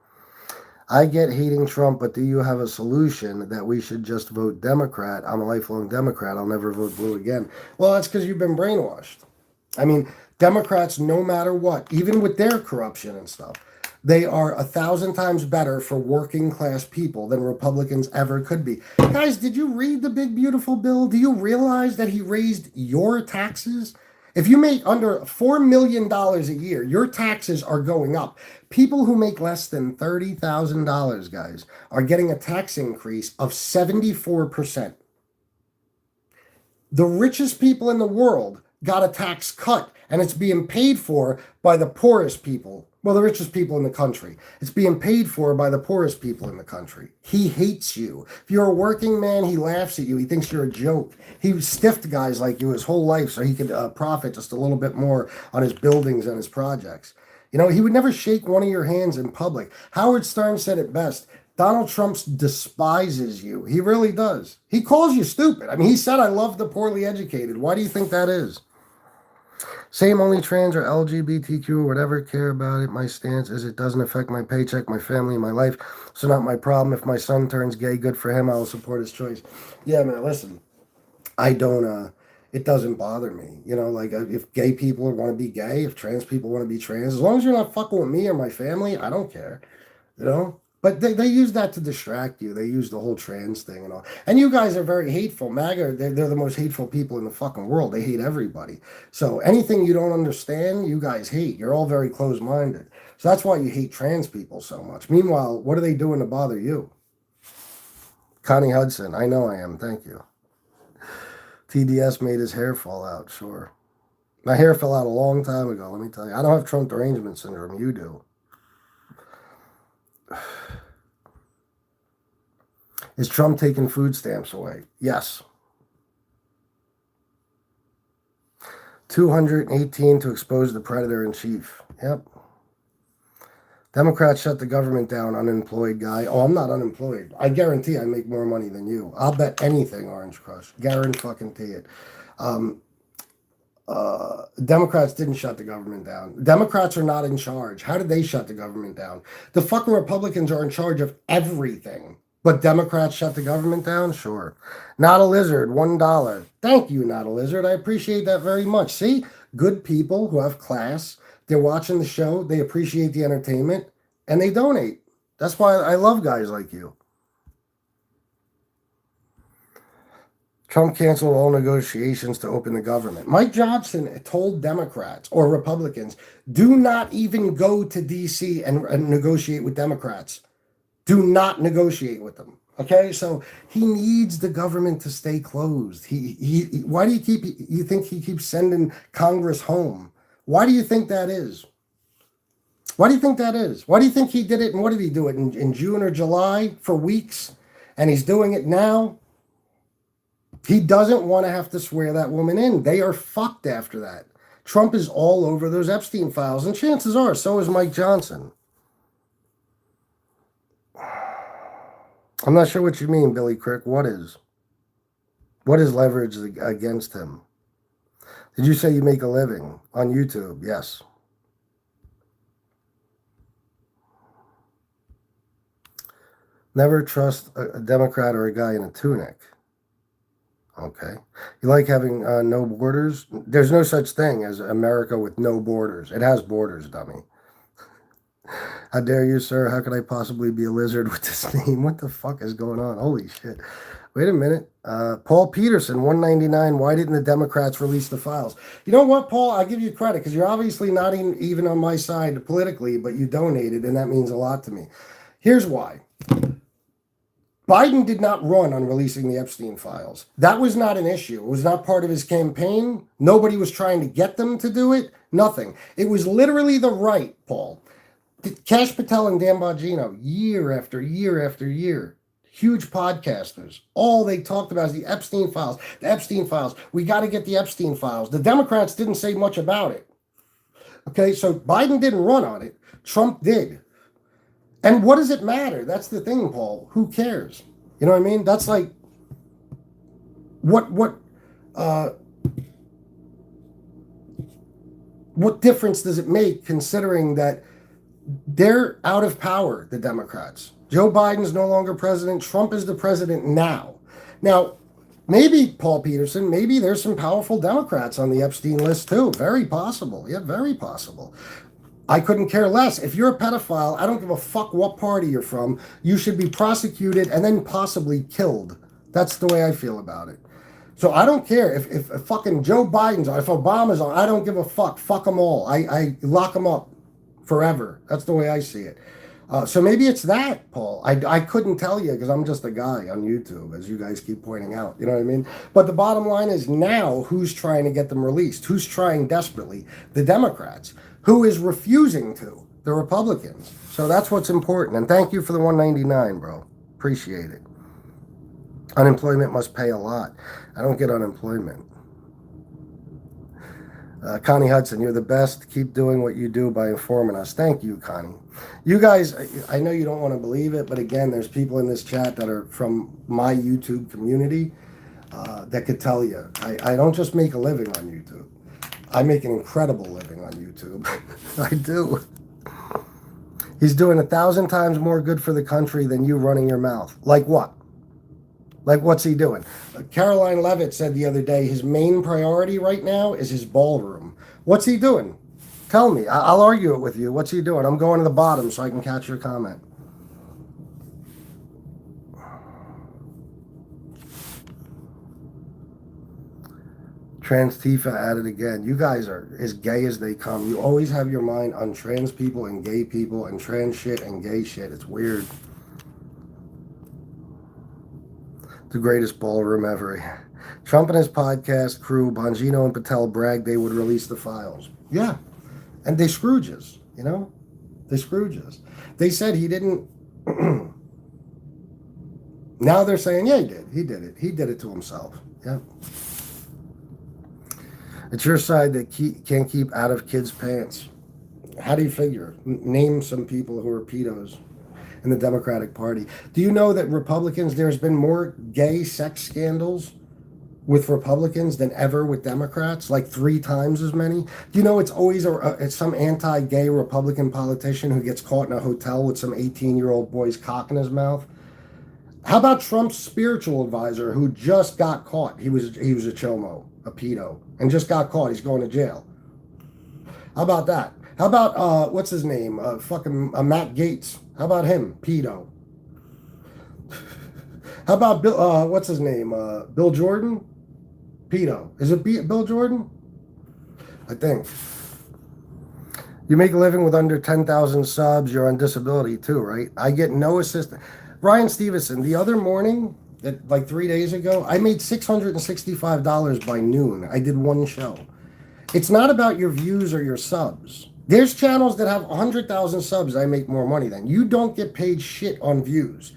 I get hating Trump, but do you have a solution that we should just vote Democrat? I'm a lifelong Democrat. I'll never vote blue again. Well, that's because you've been brainwashed. I mean, Democrats, no matter what, even with their corruption and stuff, they are 1,000 times better for working class people than Republicans ever could be. Guys, did you read the big beautiful bill? Do you realize that he raised your taxes? If you make under $4 million a year, your taxes are going up. People who make less than $30,000, guys, are getting a tax increase of 74%. The richest people in the world got a tax cut, and it's being paid for by the poorest people. Well, the richest people in the country. It's being paid for by the poorest people in the country. He hates you. If you're a working man, he laughs at you. He thinks you're a joke. He stiffed guys like you his whole life so he could profit just a little bit more on his buildings and his projects. He would never shake one of your hands in public. Howard Stern said it best. Donald Trump despises you. He really does. He calls you stupid. I mean, he said, I love the poorly educated. Why do you think that is? Same, only trans or LGBTQ or whatever care about it. My stance is it doesn't affect my paycheck, my family, my life. So not my problem. If my son turns gay, good for him. I will support his choice. Yeah, man, listen, I don't, it doesn't bother me. If gay people want to be gay, if trans people want to be trans, as long as you're not fucking with me or my family, I don't care, But they use that to distract you. They use the whole trans thing and all. And you guys are very hateful. MAGA, they're the most hateful people in the fucking world. They hate everybody. So anything you don't understand, you guys hate. You're all very closed-minded. So that's why you hate trans people so much. Meanwhile, what are they doing to bother you? Connie Hudson, I know I am. Thank you. TDS made his hair fall out. Sure. My hair fell out a long time ago, let me tell you. I don't have Trump derangement syndrome. You do. Is Trump taking food stamps away? Yes. 218 to expose the predator in chief. Yep. Democrats shut the government down, unemployed guy. Oh, I'm not unemployed. I guarantee I make more money than you. I'll bet anything, Orange Crush. Guarantee it. Democrats didn't shut the government down. Democrats are not in charge. How did they shut the government down? The fucking Republicans are in charge of everything. But Democrats shut the government down? Sure. Not a Lizard, $1. Thank you, Not a Lizard. I appreciate that very much. See, good people who have class, they're watching the show, they appreciate the entertainment, and they donate. That's why I love guys like you. Trump canceled all negotiations to open the government. Mike Johnson told Democrats or Republicans, do not even go to D.C. and negotiate with Democrats. Do not negotiate with them. Okay, so he needs the government to stay closed. Why do you think he keeps sending Congress home? Why do you think that is? Why do you think that is? Why do you think he did it? And what did he do it in June or July for weeks? And he's doing it now. He doesn't want to have to swear that woman in. They are fucked after that. Trump is all over those Epstein files, and chances are so is Mike Johnson. I'm not sure what you mean, Billy Crick. What is leverage against him? Did you say you make a living on YouTube? Yes. Never trust a Democrat or a guy in a tunic. Okay. You like having no borders? There's no such thing as America with no borders. It has borders, dummy. How dare you, sir? How could I possibly be a lizard with this name? What the fuck is going on? Holy shit. Wait a minute. Paul Peterson, $1.99. Why didn't the Democrats release the files? You know what, Paul? I give you credit because you're obviously not even on my side politically, but you donated, and that means a lot to me. Here's why. Biden did not run on releasing the Epstein files. That was not an issue. It was not part of his campaign. Nobody was trying to get them to do it. Nothing. It was literally the right, Paul. Kash Patel and Dan Bongino, year after year after year, huge podcasters. All they talked about is the Epstein files. The Epstein files. We got to get the Epstein files. The Democrats didn't say much about it. Okay, so Biden didn't run on it. Trump did. And what does it matter? That's the thing, Paul. Who cares? You know what I mean? That's like, what difference does it make considering that they're out of power, the Democrats? Joe Biden's no longer president. Trump is the president now. Now, maybe, Paul Peterson, maybe there's some powerful Democrats on the Epstein list too. Very possible. Yeah, very possible. I couldn't care less. If you're a pedophile, I don't give a fuck what party you're from. You should be prosecuted and then possibly killed. That's the way I feel about it. So I don't care if fucking Joe Biden's on, if Obama's on, I don't give a fuck. Fuck them all. I lock them up forever. That's the way I see it. So maybe it's that, Paul. I couldn't tell you because I'm just a guy on YouTube, as you guys keep pointing out. You know what I mean? But the bottom line is now who's trying to get them released? Who's trying desperately? The Democrats. Who is refusing to? The Republicans. So that's what's important. And thank you for the $1.99, bro. Appreciate it. Unemployment must pay a lot. I don't get unemployment. Connie Hudson, you're the best. Keep doing what you do by informing us. Thank you, Connie. You guys, I know you don't want to believe it, but again, there's people in this chat that are from my YouTube community that could tell you. I don't just make a living on YouTube. I make an incredible living on YouTube. I do. He's doing 1,000 times more good for the country than you running your mouth. Like what? Like what's he doing? Caroline Levitt said the other day his main priority right now is his ballroom. What's he doing? Tell me. I'll argue it with you. What's he doing? I'm going to the bottom so I can catch your comment. Trans Tifa at it again. You guys are as gay as they come. You always have your mind on trans people and gay people and trans shit and gay shit. It's weird. The greatest ballroom ever. Trump and his podcast crew, Bongino and Patel, bragged they would release the files. Yeah. And they Scrooges, you know? They Scrooges. They said he didn't. Now they're saying, yeah, he did. He did it. He did it to himself. Yeah. It's your side that can't keep out of kids' pants. How do you figure? Name some people who are pedos in the Democratic Party. Do you know that Republicans, there's been more gay sex scandals with Republicans than ever with Democrats? Like 3 times as many? Do you know it's always it's some anti-gay Republican politician who gets caught in a hotel with some 18-year-old boy's cock in his mouth? How about Trump's spiritual advisor who just got caught? He was a chomo, a pedo, and just got caught. He's going to jail. How about that? How about, what's his name? Matt Gaetz. How about him? Pedo. How about Bill, what's his name? Bill Jordan? Pedo. Is it Bill Jordan? I think. You make a living with under 10,000 subs. You're on disability too, right? I get no assistance. Ryan Stevenson, the other morning, like 3 days ago, I made $665 by noon. I did one show. It's not about your views or your subs. There's channels that have 100,000 subs I make more money than. You don't get paid shit on views.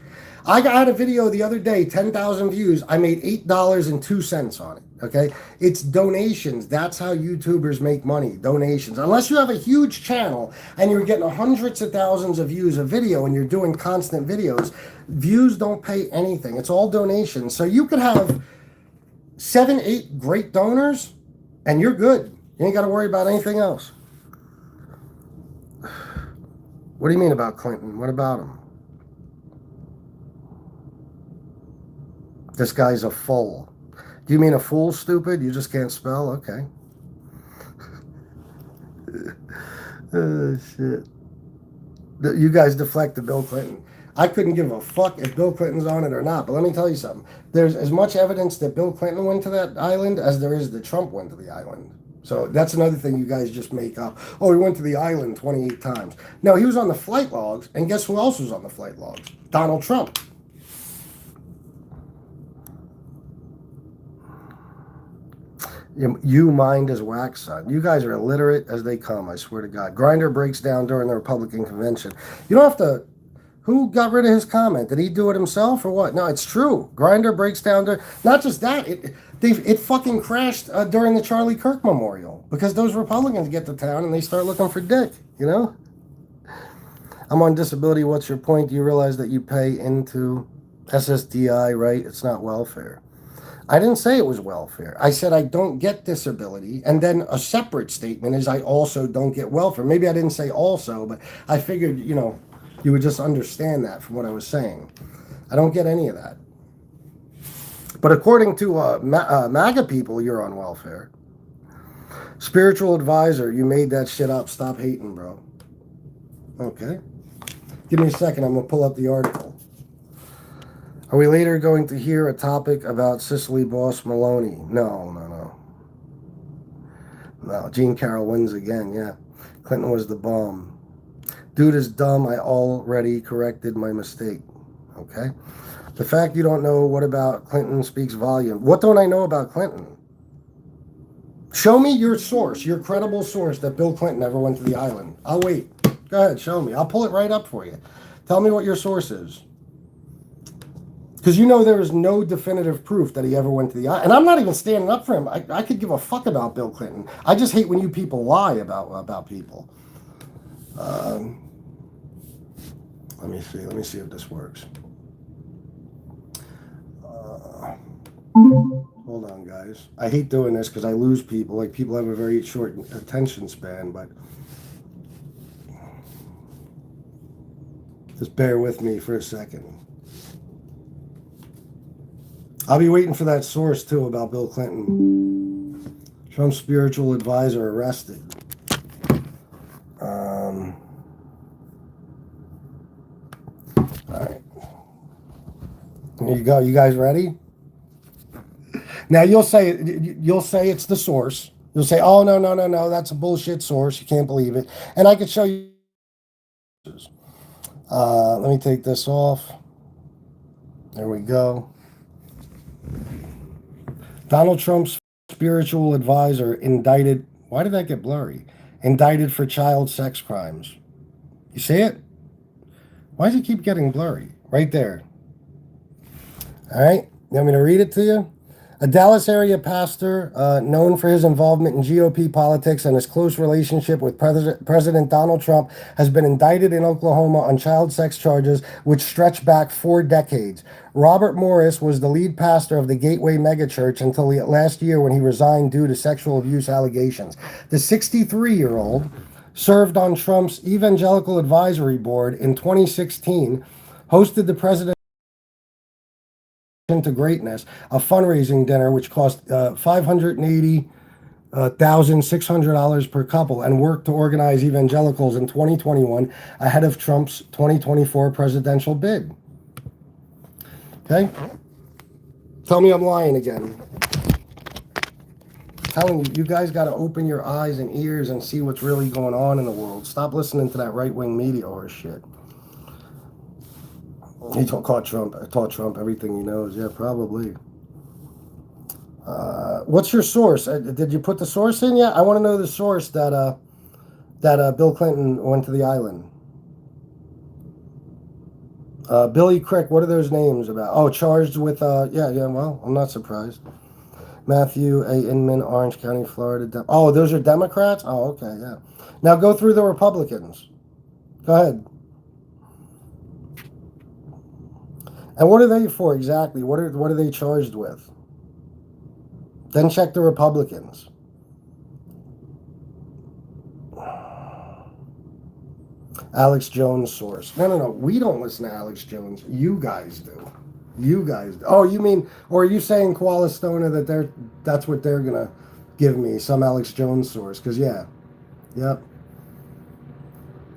I got a video the other day, 10,000 views. I made $8.02 on it, okay? It's donations. That's how YouTubers make money, donations. Unless you have a huge channel and you're getting hundreds of thousands of views a video and you're doing constant videos, views don't pay anything. It's all donations. So you could have 7, 8 great donors and you're good. You ain't got to worry about anything else. What do you mean about Clinton? What about him? This guy's a fool. Do you mean a fool, stupid? You just can't spell? Okay. Oh, shit. You guys deflect to Bill Clinton. I couldn't give a fuck if Bill Clinton's on it or not, but let me tell you something. There's as much evidence that Bill Clinton went to that island as there is that Trump went to the island. So that's another thing you guys just make up. Oh, he went to the island 28 times. No, he was on the flight logs, and guess who else was on the flight logs? Donald Trump. You mind as wax, son. You guys are illiterate as they come, I swear to God. Grindr breaks down during the Republican convention. You don't have to... Who got rid of his comment? Did he do it himself or what? No, it's true. Grindr breaks down during... Not just that, it fucking crashed during the Charlie Kirk Memorial because those Republicans get to town and they start looking for dick, you know? I'm on disability. What's your point? Do you realize that you pay into SSDI, right? It's not welfare. I didn't say it was welfare. I said I don't get disability, and then a separate statement is I also don't get welfare. Maybe I didn't say also, but I figured, you know, you would just understand that from what I was saying. I don't get any of that. But according to MAGA people, you're on welfare. Spiritual advisor, you made that shit up. Stop hating, bro. Okay. Give me a second. I'm going to pull up the article. Are we later going to hear a topic about Sicily boss Maloney? No. Jean Carroll wins again, yeah. Clinton was the bomb. Dude is dumb. I already corrected my mistake. Okay. The fact you don't know what about Clinton speaks volume. What don't I know about Clinton? Show me your source, your credible source that Bill Clinton ever went to the island. I'll wait. Go ahead, show me. I'll pull it right up for you. Tell me what your source is. Because you know there is no definitive proof that he ever went to the island. And I'm not even standing up for him. I could give a fuck about Bill Clinton. I just hate when you people lie about people. Let me see. Let me see if this works. Hold on, guys. I hate doing this because I lose people. Like, people have a very short attention span, but just bear with me for a second. I'll be waiting for that source, too, about Bill Clinton. Trump's spiritual advisor arrested. All right. Here you go. You guys ready? Now you'll say it's the source. You'll say, oh no, that's a bullshit source. You can't believe it. And I could show you. Let me take this off. There we go. Donald Trump's spiritual advisor indicted. Why did that get blurry? Indicted for child sex crimes. You see it? Why does it keep getting blurry? Right there. All right. You want me to read it to you? A Dallas area pastor known for his involvement in GOP politics and his close relationship with President Donald Trump has been indicted in Oklahoma on child sex charges which stretch back 4 decades. Robert Morris was the lead pastor of the Gateway megachurch until last year when he resigned due to sexual abuse allegations. The 63-year-old served on Trump's Evangelical Advisory Board in 2016, hosted the president to Greatness, a fundraising dinner which cost $580,600 per couple, and worked to organize evangelicals in 2021 ahead of Trump's 2024 presidential bid. Okay? Tell me I'm lying again. I'm telling you, you guys got to open your eyes and ears and see what's really going on in the world. Stop listening to that right-wing media or shit. He taught Trump everything he knows. Yeah, probably. What's your source? Did you put the source in yet? I want to know the source that Bill Clinton went to the island. Billy Crick, what are those names about? Oh, charged with, yeah, well, I'm not surprised. Matthew A. Inman, Orange County, Florida. Oh, those are Democrats? Oh, okay, yeah. Now go through the Republicans. Go ahead. And what are they for exactly? What are they charged with? Then check the Republicans. Alex Jones source. No. We don't listen to Alex Jones. You guys do. You guys do. Oh, you mean, or are you saying Koala Stoner that that's what they're gonna give me, some Alex Jones source? Because yeah. Yep.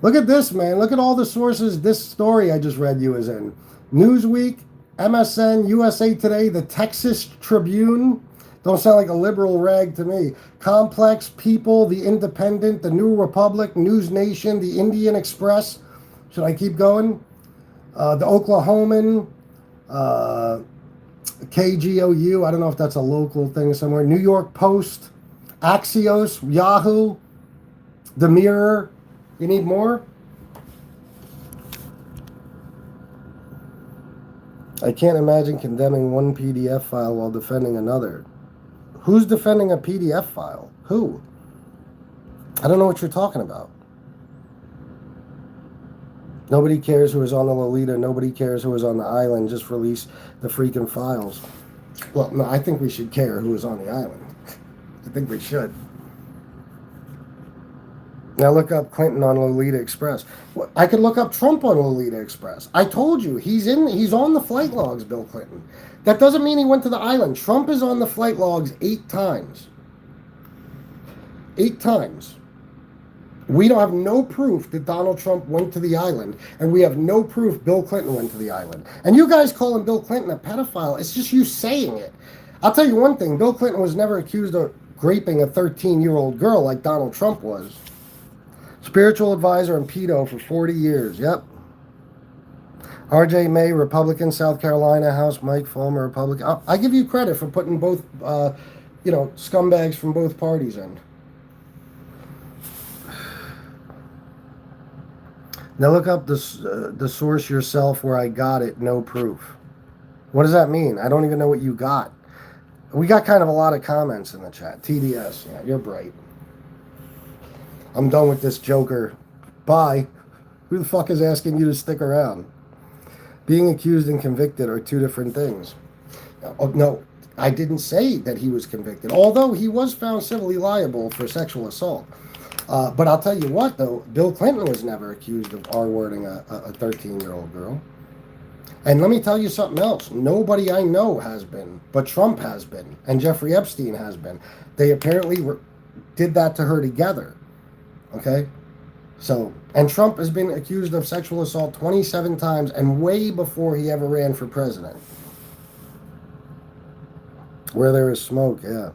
Look at this, man. Look at all the sources this story I just read you is in. Newsweek, MSN, USA Today, the Texas Tribune. Don't sound like a liberal rag to me. Complex, People, The Independent, The New Republic, News Nation, The Indian Express. Should I keep going? The Oklahoman, KGOU. I don't know if that's a local thing somewhere. New York Post, Axios, Yahoo, The Mirror. You need more? I can't imagine condemning one PDF file while defending another. Who's defending a PDF file? Who? I don't know what you're talking about. Nobody cares who was on the Lolita. Nobody cares who was on the island. Just release the freaking files. Well, no, I think we should care who was on the island. I think we should. Now look up Clinton on Lolita Express. I could look up Trump on Lolita Express. I told you, he's on the flight logs, Bill Clinton. That doesn't mean he went to the island. Trump is on the flight logs 8 times. 8 times. We don't have no proof that Donald Trump went to the island, and we have no proof Bill Clinton went to the island. And you guys calling Bill Clinton a pedophile, it's just you saying it. I'll tell you one thing, Bill Clinton was never accused of raping a 13-year-old girl like Donald Trump was. Spiritual advisor and pedo for 40 years. Yep. R.J. May, Republican, South Carolina House. Mike Fulmer, Republican. I give you credit for putting both, scumbags from both parties in. Now look up the source yourself where I got it. No proof. What does that mean? I don't even know what you got. We got kind of a lot of comments in the chat. TDS. Yeah, you're bright. I'm done with this joker. Bye. Who the fuck is asking you to stick around? Being accused and convicted are 2 different things. Oh, no, I didn't say that he was convicted, although he was found civilly liable for sexual assault. But I'll tell you what, though, Bill Clinton was never accused of R-wording a 13-year-old girl. And let me tell you something else. Nobody I know has been, but Trump has been, and Jeffrey Epstein has been. They apparently did that to her together. Okay? So, and Trump has been accused of sexual assault 27 times and way before he ever ran for president. Where there is smoke, yeah.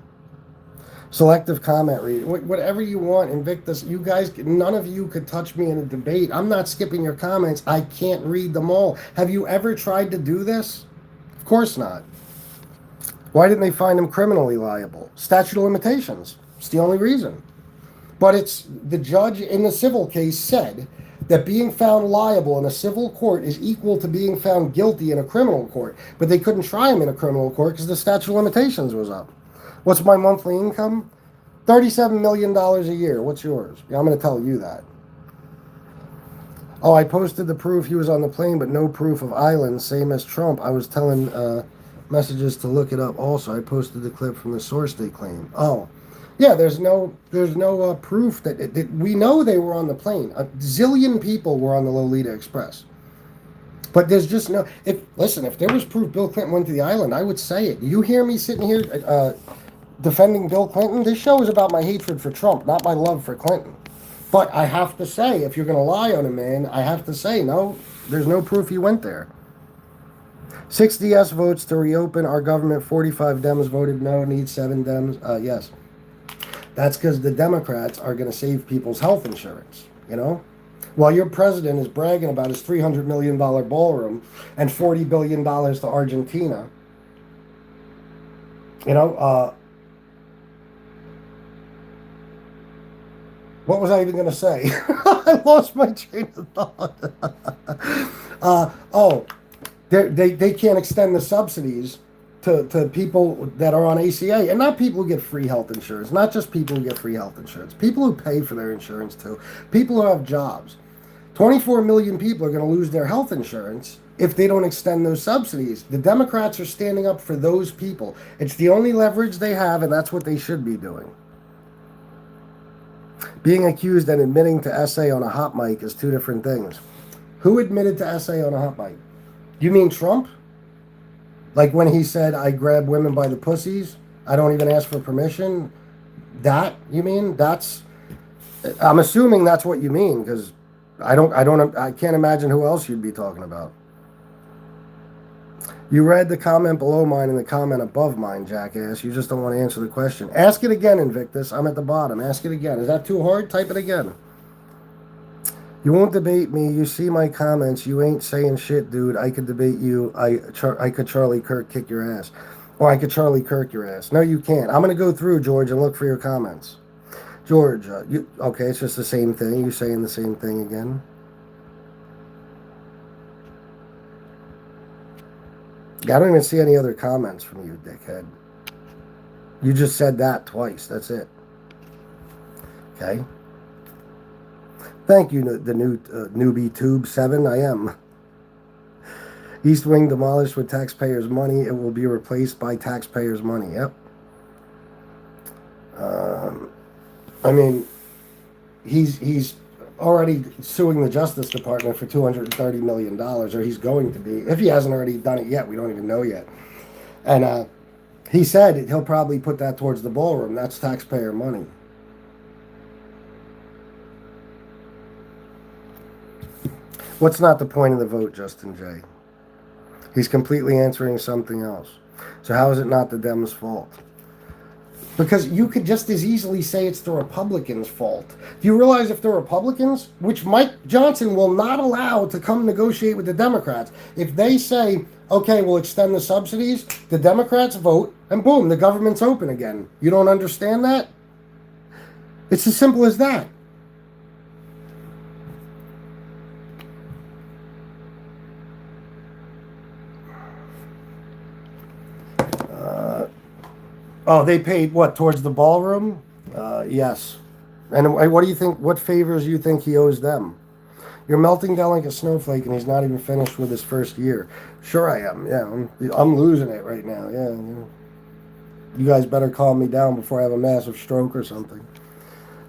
Selective comment reading, whatever you want, Invictus. You guys, none of you could touch me in a debate. I'm not skipping your comments. I can't read them all. Have you ever tried to do this? Of course not. Why didn't they find him criminally liable? Statute of limitations. It's the only reason. But it's the judge in the civil case said that being found liable in a civil court is equal to being found guilty in a criminal court. But they couldn't try him in a criminal court because the statute of limitations was up. What's my monthly income? $37 million a year. What's yours? Yeah, I'm going to tell you that. Oh, I posted the proof he was on the plane, but no proof of islands, same as Trump. I was telling messages to look it up also. I posted the clip from the source they claim. Oh, yeah, there's no proof that we know they were on the plane. A zillion people were on the Lolita Express. But there's just no. If there was proof Bill Clinton went to the island, I would say it. You hear me sitting here defending Bill Clinton? This show is about my hatred for Trump, not my love for Clinton. But I have to say, if you're going to lie on a man, I have to say, no, there's no proof he went there. 60 yes votes to reopen our government. 45 Dems voted no. Need 7 Dems. Yes. That's because the Democrats are going to save people's health insurance, you know? While your president is bragging about his $300 million ballroom and $40 billion to Argentina, you know, what was I even going to say? I lost my train of thought. They can't extend the subsidies to people that are on ACA, and not people who get free health insurance, not just people who get free health insurance, people who pay for their insurance too, people who have jobs. 24 million people are going to lose their health insurance if they don't extend those subsidies. The Democrats are standing up for those people. It's the only leverage they have, and that's what they should be doing. Being accused and admitting to essay on a hot mic is two different things. Who admitted to essay on a hot mic? You mean Trump? Like when he said, I grab women by the pussies, I don't even ask for permission? That, you mean? I'm assuming that's what you mean, because I can't imagine who else you'd be talking about. You read the comment below mine and the comment above mine, jackass. You just don't want to answer the question. Ask it again, Invictus. I'm at the bottom. Ask it again. Is that too hard? Type it again. You won't debate me. You see my comments. You ain't saying shit, dude. I could debate you. I could Charlie Kirk kick your ass. Or I could Charlie Kirk your ass. No, you can't. I'm going to go through, George, and look for your comments. George, okay, it's just the same thing. You saying the same thing again. I don't even see any other comments from you, dickhead. You just said that twice. That's it. Okay. Thank you, the new newbie Tube 7. I am. East Wing demolished with taxpayers' money. It will be replaced by taxpayers' money. Yep. I mean, he's already suing the Justice Department for $230 million, or he's going to be. If he hasn't already done it yet, we don't even know yet. And he said he'll probably put that towards the ballroom. That's taxpayer money. What's not the point of the vote, Justin J? He's completely answering something else. So how is it not the Dems' fault? Because you could just as easily say it's the Republicans' fault. Do you realize if the Republicans, which Mike Johnson will not allow to come negotiate with the Democrats, if they say, okay, we'll extend the subsidies, the Democrats vote, and boom, the government's open again. You don't understand that? It's as simple as that. Oh, they paid what, towards the ballroom? Yes. And what do you think? What favors you think he owes them? You're melting down like a snowflake, and he's not even finished with his first year. Sure, I am. Yeah, I'm losing it right now. Yeah. You guys better calm me down before I have a massive stroke or something.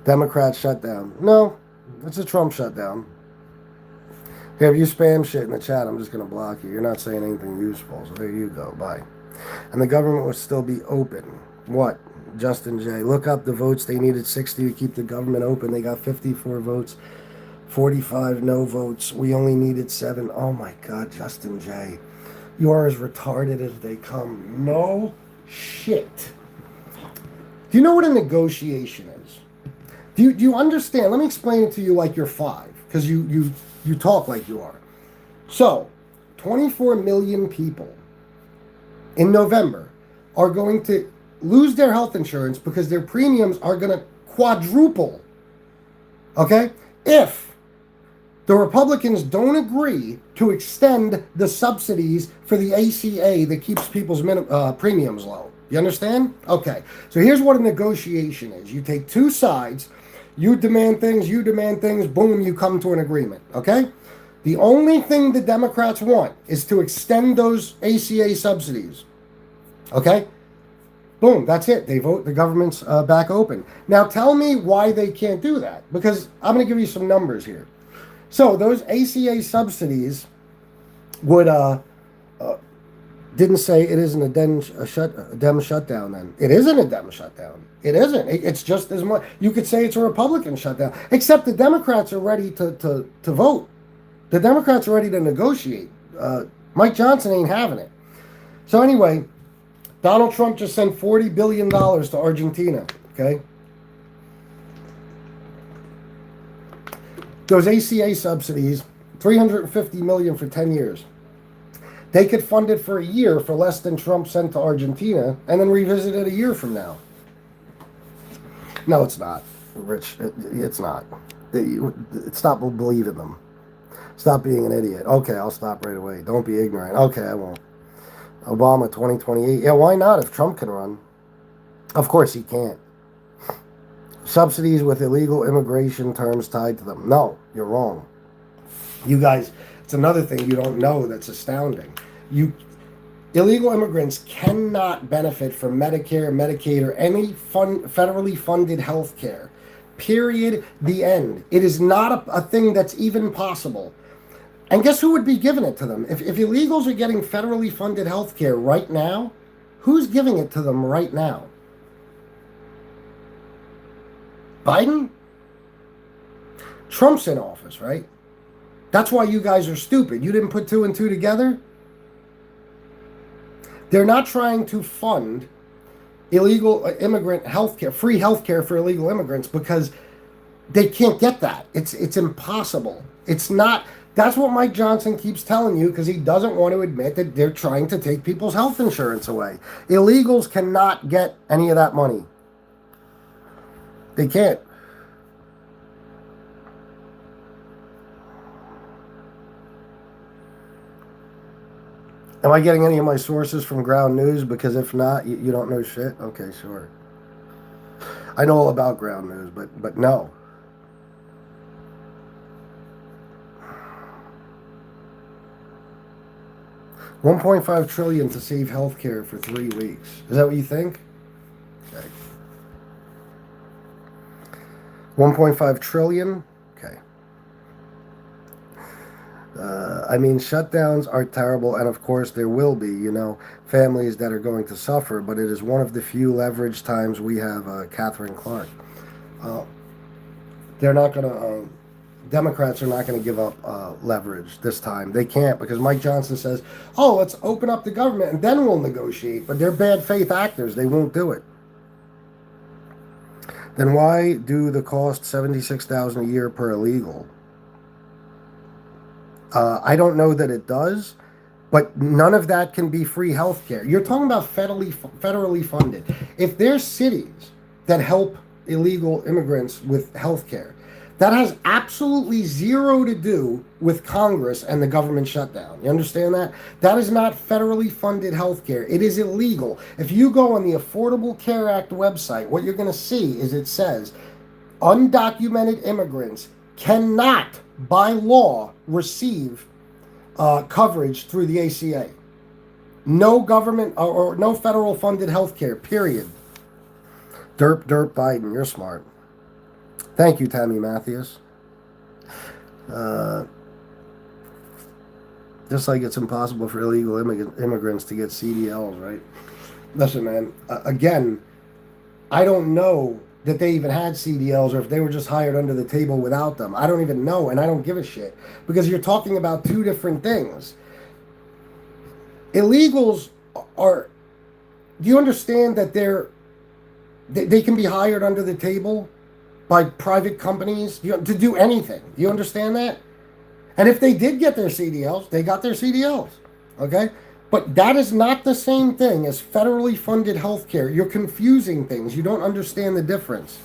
Democrat shutdown. No, it's a Trump shutdown. Hey, if you spam shit in the chat, I'm just going to block you. You're not saying anything useful, so there you go. Bye. And the government will still be open. What? Justin J. Look up the votes. They needed 60 to keep the government open. They got 54 votes, 45 no votes. We only needed 7. Oh my God, Justin J. You are as retarded as they come. No shit. Do you know what a negotiation is? Do you understand? Let me explain it to you like you're 5, because you talk like you are. So, 24 million people in November are going to lose their health insurance because their premiums are going to quadruple. Okay? If the Republicans don't agree to extend the subsidies for the ACA that keeps people's premiums low. You understand? Okay. So here's what a negotiation is. You take two sides, you demand things, boom, you come to an agreement. Okay? The only thing the Democrats want is to extend those ACA subsidies. Okay? Boom, that's it. They vote the government's back open. Now tell me why they can't do that. Because I'm going to give you some numbers here. So those ACA subsidies would, didn't say it isn't a Dem shutdown then. It isn't a Dem shutdown. It isn't. It's just as much. You could say it's a Republican shutdown. Except the Democrats are ready to vote. The Democrats are ready to negotiate. Mike Johnson ain't having it. So anyway, Donald Trump just sent $40 billion to Argentina, okay? Those ACA subsidies, $350 million for 10 years. They could fund it for a year for less than Trump sent to Argentina and then revisit it a year from now. No, it's not, Rich. It's not. Stop believing them. Stop being an idiot. Okay, I'll stop right away. Don't be ignorant. Okay, I won't. Obama 2028. Yeah, why not if Trump can run? Of course he can't. Subsidies with illegal immigration terms tied to them. No, you're wrong. You guys, it's another thing you don't know that's astounding. Illegal immigrants cannot benefit from Medicare, Medicaid, or any federally funded health care. Period. The end. It is not a thing that's even possible. And guess who would be giving it to them? If illegals are getting federally funded health care right now, who's giving it to them right now? Biden? Trump's in office, right? That's why you guys are stupid. You didn't put 2 and 2 together? They're not trying to fund illegal immigrant health care, free health care for illegal immigrants because they can't get that. It's impossible. It's not. That's what Mike Johnson keeps telling you because he doesn't want to admit that they're trying to take people's health insurance away. Illegals cannot get any of that money. They can't. Am I getting any of my sources from Ground News? Because if not, you don't know shit? Okay, sure. I know all about Ground News, but no. $1.5 trillion to save healthcare for 3 weeks. Is that what you think? Okay. 1.5 trillion? Okay. I mean, shutdowns are terrible, and of course there will be, families that are going to suffer, but it is one of the few leverage times we have Catherine Clark. They're not going to... Democrats are not going to give up leverage this time. They can't because Mike Johnson says, let's open up the government and then we'll negotiate. But they're bad faith actors. They won't do it. Then why do the cost $76,000 a year per illegal? I don't know that it does, but none of that can be free health care. You're talking about federally funded. If there's cities that help illegal immigrants with health care, that has absolutely zero to do with Congress and the government shutdown. You understand that? That is not federally funded health care. It is illegal. If you go on the Affordable Care Act website, what you're going to see is it says undocumented immigrants cannot, by law, receive coverage through the ACA. No government or no federal funded health care, period. Derp Biden, you're smart. Thank you, Tammy Matthews. Just like it's impossible for illegal immigrants to get CDLs, right? Listen, man, again, I don't know that they even had CDLs or if they were just hired under the table without them. I don't even know, and I don't give a shit. Because you're talking about two different things. Illegals do you understand that they can be hired under the table by private companies to do anything? Do you understand that? And if they did get their CDLs, they got their CDLs. Okay? But that is not the same thing as federally funded health care. You're confusing things. You don't understand the difference.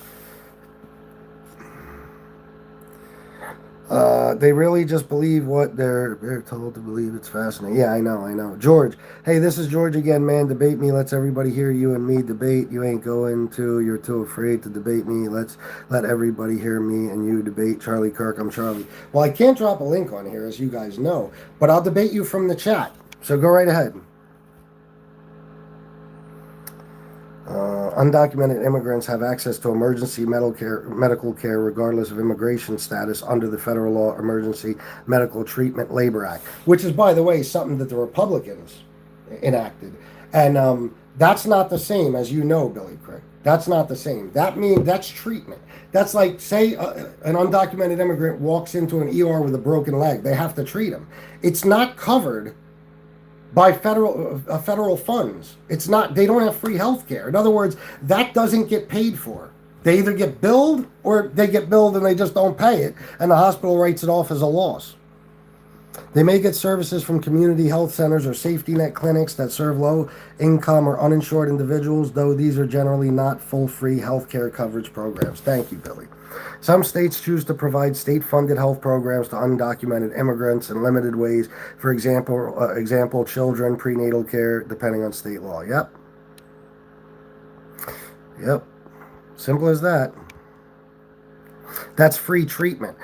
They really just believe what they're told to believe. It's fascinating. Yeah, I know. George, hey, this is George again, man. Debate me. Let's everybody hear you and me debate. You ain't going to. You're too afraid to debate me. Let's let everybody hear me and you debate. Charlie Kirk, I'm Charlie. Well, I can't drop a link on here, as you guys know, but I'll debate you from the chat. So go right ahead. Undocumented immigrants have access to emergency medical care regardless of immigration status under the federal law Emergency Medical Treatment Labor Act, which is, by the way, something that the Republicans enacted. And that's not the same, as you know, Billy Crick. That's not the same. That's treatment. That's like, say, an undocumented immigrant walks into an ER with a broken leg. They have to treat him. It's not covered by federal funds. It's not. They don't have free health care. In other words, that doesn't get paid for. They either get billed or they get billed and they just don't pay it, and the hospital writes it off as a loss. They may get services from community health centers or safety net clinics that serve low income or uninsured individuals, though these are generally not full free health care coverage programs. Thank you, Billy. Some states choose to provide state-funded health programs to undocumented immigrants in limited ways. For example, children, prenatal care, depending on state law. Yep. Simple as that. That's free treatment.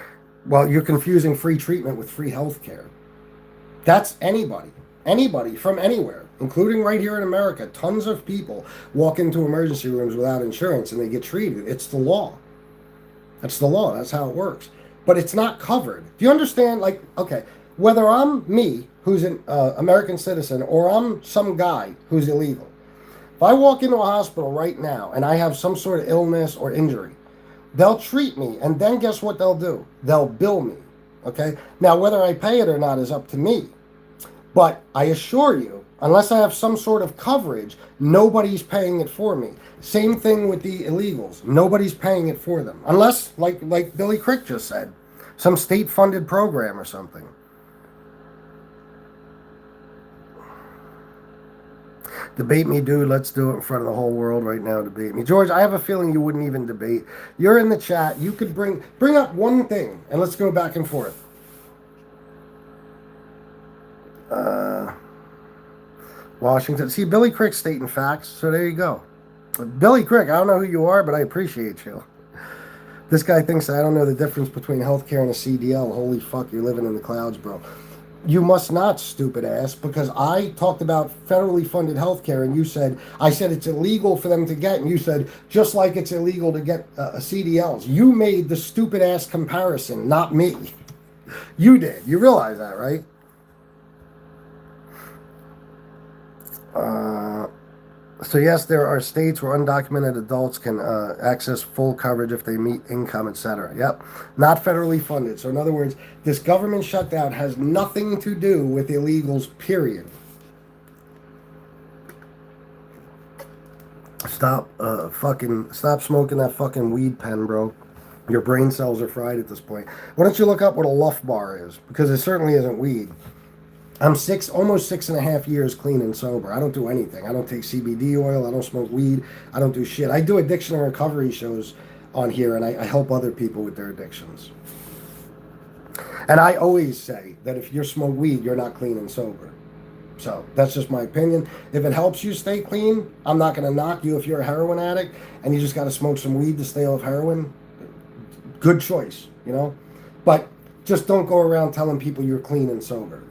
Well, you're confusing free treatment with free health care. That's anybody from anywhere, including right here in America. Tons of people walk into emergency rooms without insurance and they get treated. It's the law. That's the law. That's how it works. But it's not covered. Do you understand? Like, okay, whether I'm me, who's an American citizen, or I'm some guy who's illegal, if I walk into a hospital right now and I have some sort of illness or injury, they'll treat me, and then guess what they'll do? They'll bill me. Okay? Now, whether I pay it or not is up to me. But I assure you, unless I have some sort of coverage, nobody's paying it for me. Same thing with the illegals. Nobody's paying it for them. Unless, like Billy Crick just said, some state-funded program or something. Debate me, dude. Let's do it in front of the whole world right now. Debate me. George, I have a feeling you wouldn't even debate. You're in the chat. You could bring up one thing, and let's go back and forth. Washington. See, Billy Crick stating facts, so there you go. Billy Crick, I don't know who you are, but I appreciate you. This guy thinks I don't know the difference between healthcare and a CDL. Holy fuck, you're living in the clouds, bro. You must not, stupid ass, because I talked about federally funded healthcare, and I said it's illegal for them to get, and you said, just like it's illegal to get CDLs. You made the stupid ass comparison, not me. You did. You realize that, right? So yes, there are states where undocumented adults can access full coverage if they meet income, etc. Yep, not federally funded. So in other words, this government shutdown has nothing to do with illegals, period. Stop smoking that fucking weed pen, bro. Your brain cells are fried at this point. Why don't you look up what a Luff bar is? Because it certainly isn't weed. I'm almost 6.5 years clean and sober. I don't do anything. I don't take CBD oil. I don't smoke weed. I don't do shit. I do addiction and recovery shows on here, and I help other people with their addictions. And I always say that if you smoke weed, you're not clean and sober. So that's just my opinion. If it helps you stay clean, I'm not going to knock you if you're a heroin addict and you just got to smoke some weed to stay off heroin. Good choice, you know? But just don't go around telling people you're clean and sober.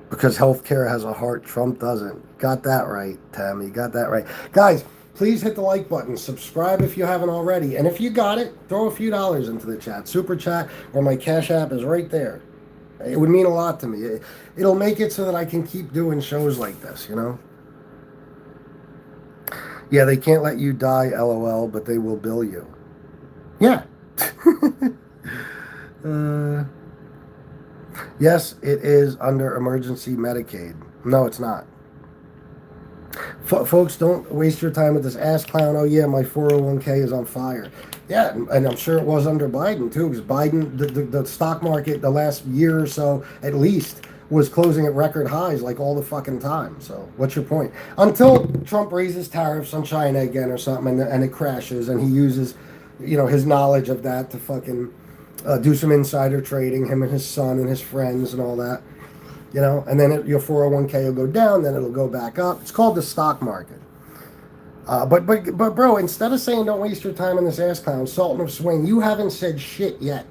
Because healthcare has a heart, Trump doesn't. Got that right, Tammy. Got that right. Guys, please hit the like button. Subscribe if you haven't already. And if you got it, throw a few dollars into the chat. Super chat or my Cash App is right there. It would mean a lot to me. It'll make it so that I can keep doing shows like this, you know? Yeah, they can't let you die, LOL, but they will bill you. Yeah. Yes, it is under emergency Medicaid. No, it's not. Folks, don't waste your time with this ass clown. Oh yeah, my 401k is on fire. Yeah, and I'm sure it was under Biden too, because Biden, the stock market, the last year or so at least, was closing at record highs like all the fucking time. So what's your point? Until Trump raises tariffs on China again or something, and it crashes, and he uses, his knowledge of that to fucking do some insider trading, him and his son and his friends and all that. And then your 401k will go down, then it'll go back up. It's called the stock market. But bro, instead of saying don't waste your time on this ass clown, Sultan of Swing, you haven't said shit yet.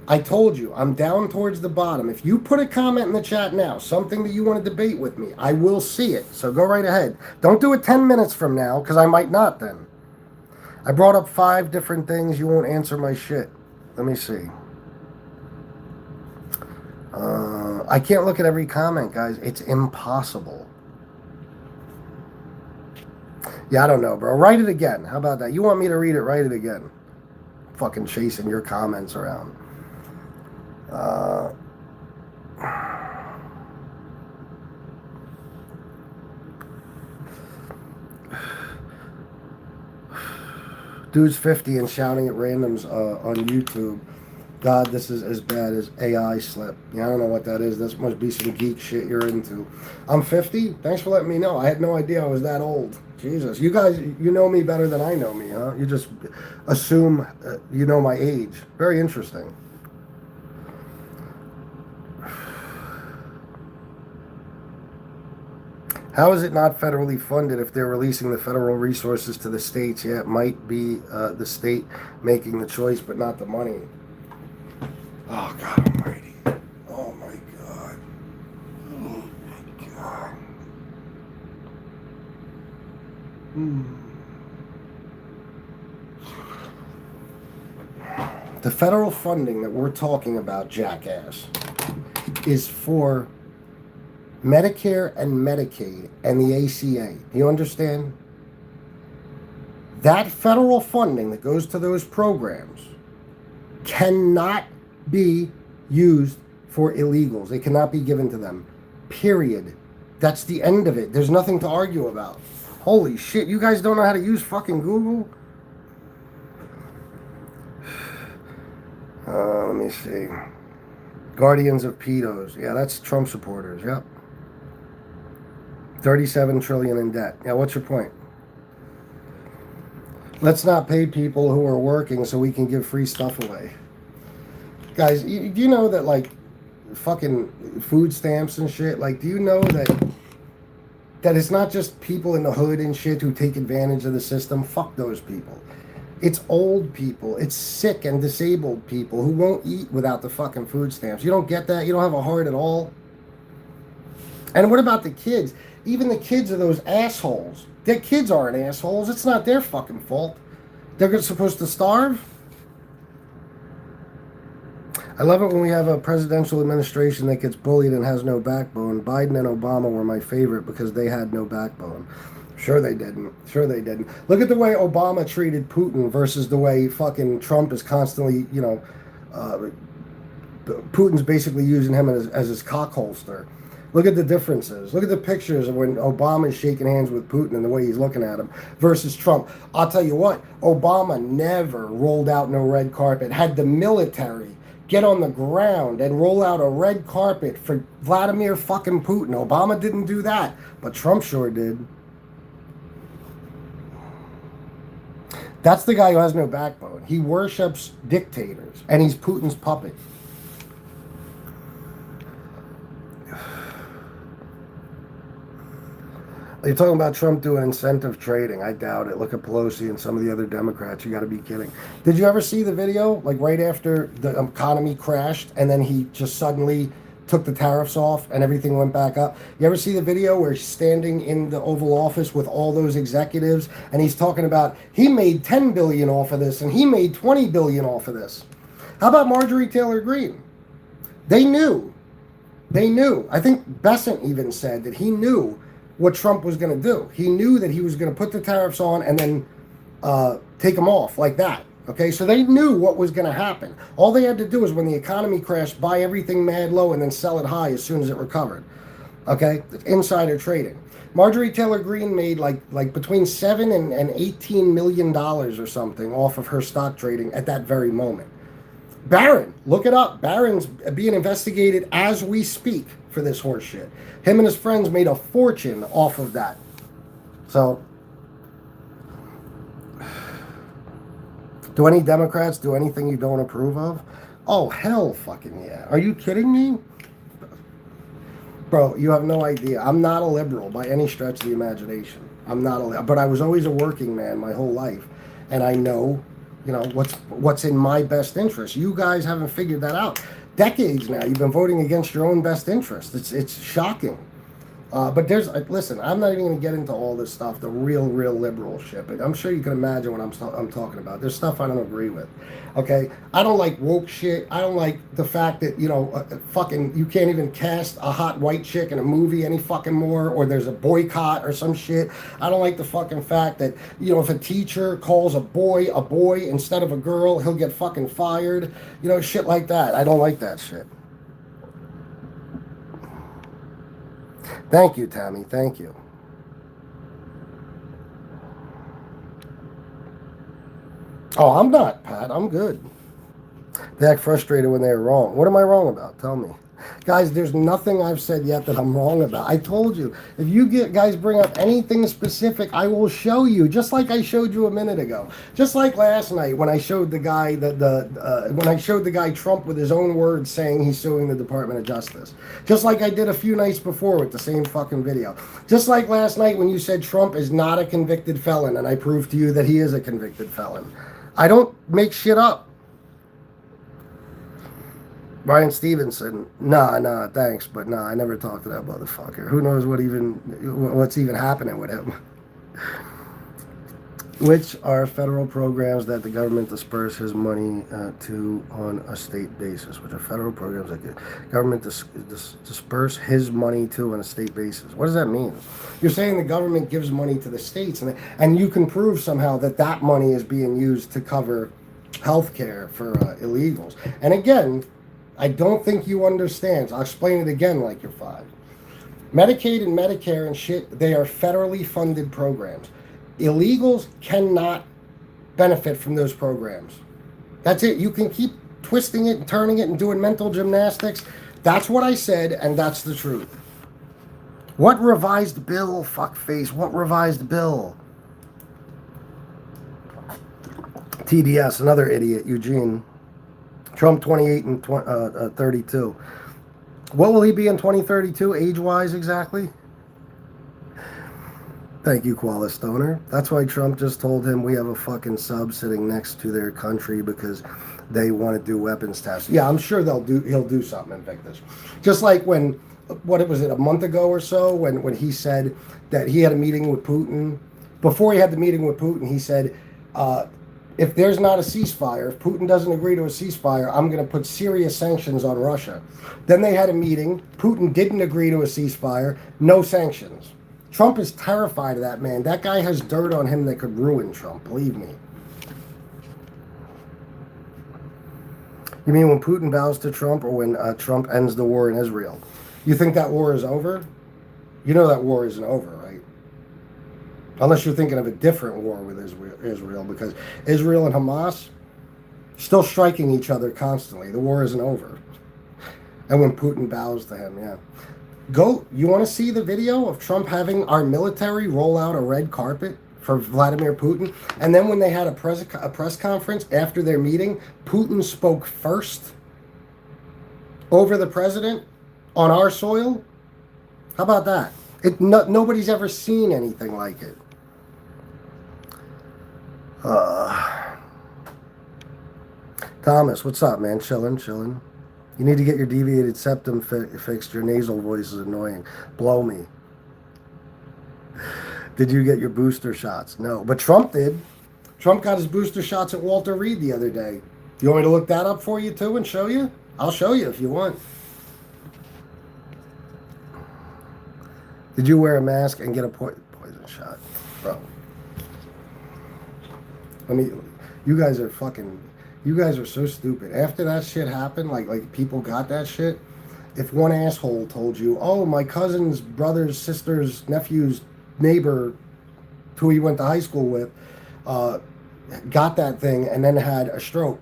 I told you, I'm down towards the bottom. If you put a comment in the chat now, something that you want to debate with me, I will see it. So go right ahead. Don't do it 10 minutes from now, because I might not then. I brought up 5 different things. You won't answer my shit. Let me see. I can't look at every comment, guys. It's impossible. Yeah, I don't know, bro. Write it again. How about that? You want me to read it? Write it again. Fucking chasing your comments around. Dude's 50 and shouting at randoms on YouTube. God, this is as bad as AI slip. Yeah, I don't know what that is. This must be some geek shit you're into. I'm 50? Thanks for letting me know. I had no idea I was that old. Jesus. You guys, you know me better than I know me, huh? You just assume you know my age. Very interesting. How is it not federally funded if they're releasing the federal resources to the states? Yeah, it might be the state making the choice, but not the money. Oh, God almighty. Oh, my God. Oh, my God. The federal funding that we're talking about, jackass, is for Medicare and Medicaid and the ACA. Do you understand? That federal funding that goes to those programs cannot be used for illegals. It cannot be given to them. Period. That's the end of it. There's nothing to argue about. Holy shit, you guys don't know how to use fucking Google? Let me see. Guardians of Pedos. Yeah, that's Trump supporters. Yep. 37 trillion in debt. Yeah, what's your point? Let's not pay people who are working so we can give free stuff away. Guys, do you know that, like, fucking food stamps and shit, like, do you know that it's not just people in the hood and shit who take advantage of the system? Fuck those people. It's old people. It's sick and disabled people who won't eat without the fucking food stamps. You don't get that? You don't have a heart at all? And what about the kids? Even the kids are those assholes. Their kids aren't assholes. It's not their fucking fault. They're supposed to starve? I love it when we have a presidential administration that gets bullied and has no backbone. Biden and Obama were my favorite because they had no backbone. Sure they didn't. Sure they didn't. Look at the way Obama treated Putin versus the way fucking Trump is constantly, Putin's basically using him as his cock holster. Look at the differences. Look at the pictures of when Obama is shaking hands with Putin and the way he's looking at him versus Trump. I'll tell you what, Obama never rolled out no red carpet, had the military get on the ground and roll out a red carpet for Vladimir fucking Putin. Obama didn't do that, but Trump sure did. That's the guy who has no backbone. He worships dictators, and he's Putin's puppet. You're talking about Trump doing incentive trading. I doubt it. Look at Pelosi and some of the other Democrats. You got to be kidding. Did you ever see the video, like right after the economy crashed, and then he just suddenly took the tariffs off and everything went back up? You ever see the video where he's standing in the Oval Office with all those executives, and he's talking about he made $10 billion off of this, and he made $20 billion off of this? How about Marjorie Taylor Greene? They knew. They knew. I think Bessent even said that he knew what Trump was going to do. He knew that he was going to put the tariffs on and then take them off like that. Okay, so they knew what was going to happen. All they had to do was when the economy crashed, buy everything mad low and then sell it high as soon as it recovered. Okay, insider trading. Marjorie Taylor Greene made like between $7 and $18 million or something off of her stock trading at that very moment. Barron, look it up. Barron's being investigated as we speak for this horse shit. Him and his friends made a fortune off of that. So, do any Democrats do anything you don't approve of? Oh, hell fucking yeah. Are you kidding me? Bro, you have no idea. I'm not a liberal by any stretch of the imagination. I'm not a, but I was always a working man my whole life, and I know, what's in my best interest. You guys haven't figured that out. Decades now, you've been voting against your own best interest. It's shocking. But listen, I'm not even going to get into all this stuff, the real liberal shit, but I'm sure you can imagine what I'm talking about. There's stuff I don't agree with, okay? I don't like woke shit. I don't like the fact that, fucking, you can't even cast a hot white chick in a movie any fucking more, or there's a boycott or some shit. I don't like the fucking fact that, if a teacher calls a boy instead of a girl, he'll get fucking fired. Shit like that. I don't like that shit. Thank you, Tammy. Thank you. Oh, I'm not, Pat. I'm good. They act frustrated when they're wrong. What am I wrong about? Tell me. Guys, there's nothing I've said yet that I'm wrong about. I told you, if you guys bring up anything specific, I will show you, just like I showed you a minute ago. Just like last night when I showed the guy when I showed the guy Trump with his own words saying he's suing the Department of Justice. Just like I did a few nights before with the same fucking video. Just like last night when you said Trump is not a convicted felon and I proved to you that he is a convicted felon. I don't make shit up. Brian Stevenson, nah, thanks, but nah, I never talked to that motherfucker. Who knows what's even happening with him? Which are federal programs that the government disperse his money to on a state basis? Which are federal programs that the government disperse his money to on a state basis? What does that mean? You're saying the government gives money to the states, and you can prove somehow that money is being used to cover health care for illegals. And again, I don't think you understand. I'll explain it again like you're five. Medicaid and Medicare and shit, they are federally funded programs. Illegals cannot benefit from those programs. That's it. You can keep twisting it and turning it and doing mental gymnastics. That's what I said, and that's the truth. What revised bill, fuckface? What revised bill? TDS, another idiot, Eugene. Trump 28 and 32. What will he be in 2032, age-wise exactly? Thank you, Koala Stoner. That's why Trump just told him we have a fucking sub sitting next to their country because they want to do weapons tests. Yeah, I'm sure he'll do something, Invictus. Just like when, a month ago or so, when he said that he had a meeting with Putin. Before he had the meeting with Putin, he said, if there's not a ceasefire, if Putin doesn't agree to a ceasefire, I'm going to put serious sanctions on Russia. Then they had a meeting. Putin didn't agree to a ceasefire. No sanctions. Trump is terrified of that man. That guy has dirt on him that could ruin Trump, believe me. You mean when Putin bows to Trump or when Trump ends the war in Israel? You think that war is over? You know that war isn't over, right? Unless you're thinking of a different war with Israel, because Israel and Hamas still striking each other constantly. The war isn't over. And when Putin bows to him, yeah. You want to see the video of Trump having our military roll out a red carpet for Vladimir Putin? And then when they had a press conference after their meeting, Putin spoke first over the president on our soil? How about that? Nobody's ever seen anything like it. Thomas, what's up, man? Chilling. You need to get your deviated septum fixed. Your nasal voice is annoying. Blow me. Did you get your booster shots? No, but Trump did. Trump got his booster shots at Walter Reed the other day. You want me to look that up for you too and show you? I'll show you if you want. Did you wear a mask and get a poison shot? Bro. You guys are fucking. You guys are so stupid. After that shit happened, like people got that shit. If one asshole told you, "Oh, my cousin's brother's sister's nephew's neighbor, who he went to high school with, uh, got that thing and then had a stroke,"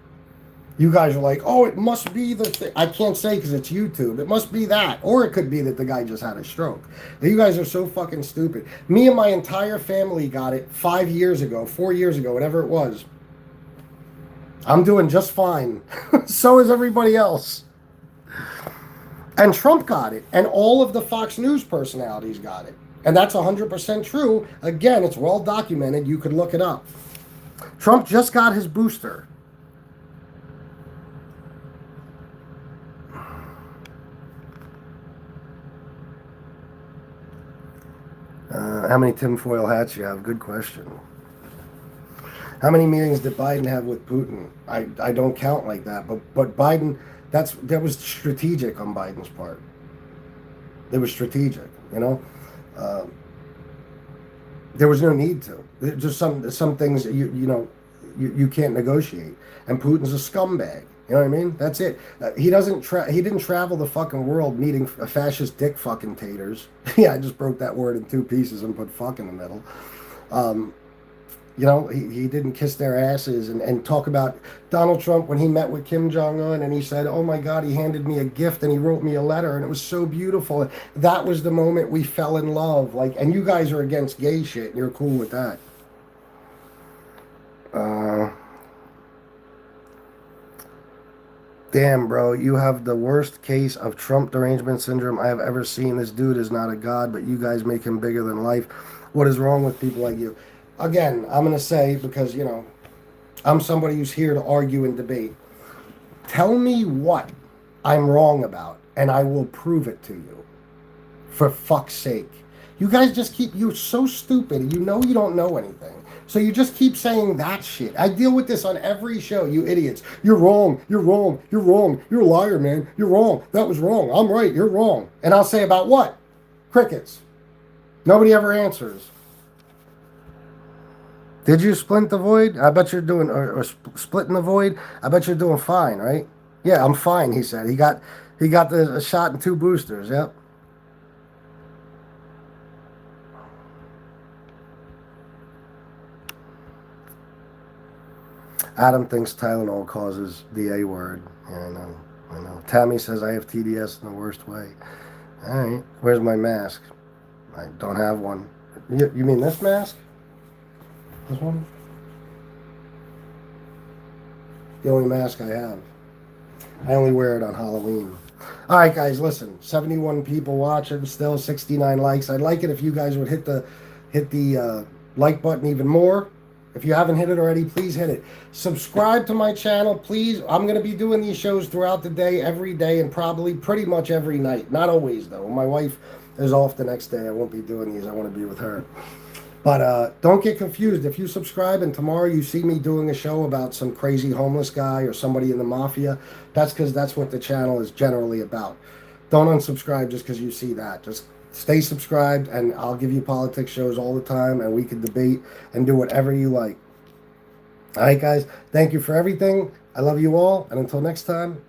you guys are like, "Oh, it must be the thing." I can't say because it's YouTube. It must be that, or it could be that the guy just had a stroke. You guys are so fucking stupid. Me and my entire family got it 5 years ago, 4 years ago, whatever it was. I'm doing just fine. So is everybody else. And Trump got it, and all of the Fox News personalities got it. And that's 100% true. Again, it's well documented. You could look it up. Trump just got his booster. How many tinfoil hats you have? Good question. How many meetings did Biden have with Putin? I don't count like that, but Biden, that was strategic on Biden's part. It was strategic, you know. There was no need to. Just some things you can't negotiate. And Putin's a scumbag. You know what I mean? That's it. He didn't travel the fucking world meeting fascist dick fucking taters. Yeah, I just broke that word in two pieces and put fuck in the middle. He didn't kiss their asses and talk about Donald Trump when he met with Kim Jong-un and he said, "Oh my God, he handed me a gift and he wrote me a letter and it was so beautiful. That was the moment we fell in love." And you guys are against gay shit and you're cool with that. Damn, bro, you have the worst case of Trump derangement syndrome I have ever seen. This dude is not a god, but you guys make him bigger than life. What is wrong with people like you? Again, I'm going to say, because, I'm somebody who's here to argue and debate. Tell me what I'm wrong about, and I will prove it to you. For fuck's sake. You guys you're so stupid. You don't know anything. So you just keep saying that shit. I deal with this on every show, you idiots. You're wrong. You're wrong. You're wrong. You're a liar, man. You're wrong. That was wrong. I'm right. You're wrong. And I'll say about what? Crickets. Nobody ever answers. Did you splint the void? I bet you're doing, or splitting the void. I bet you're doing fine, right? Yeah, I'm fine, he said. He got the shot and 2 boosters, yep. Adam thinks Tylenol causes the A word. Yeah, I know. Tammy says I have TDS in the worst way. All right, where's my mask? I don't have one. You mean this mask? This one? The only mask I have. I only wear it on Halloween. All right, guys, listen. 71 people watching, still 69 likes. I'd like it if you guys would hit the like button even more. If you haven't hit it already, please hit it. Subscribe to my channel, please. I'm going to be doing these shows throughout the day, every day, and probably pretty much every night. Not always, though. When my wife is off the next day, I won't be doing these. I want to be with her. But don't get confused. If you subscribe and tomorrow you see me doing a show about some crazy homeless guy or somebody in the mafia, that's because that's what the channel is generally about. Don't unsubscribe just because you see that. Just stay subscribed, and I'll give you politics shows all the time, and we can debate and do whatever you like. All right, guys. Thank you for everything. I love you all, and until next time,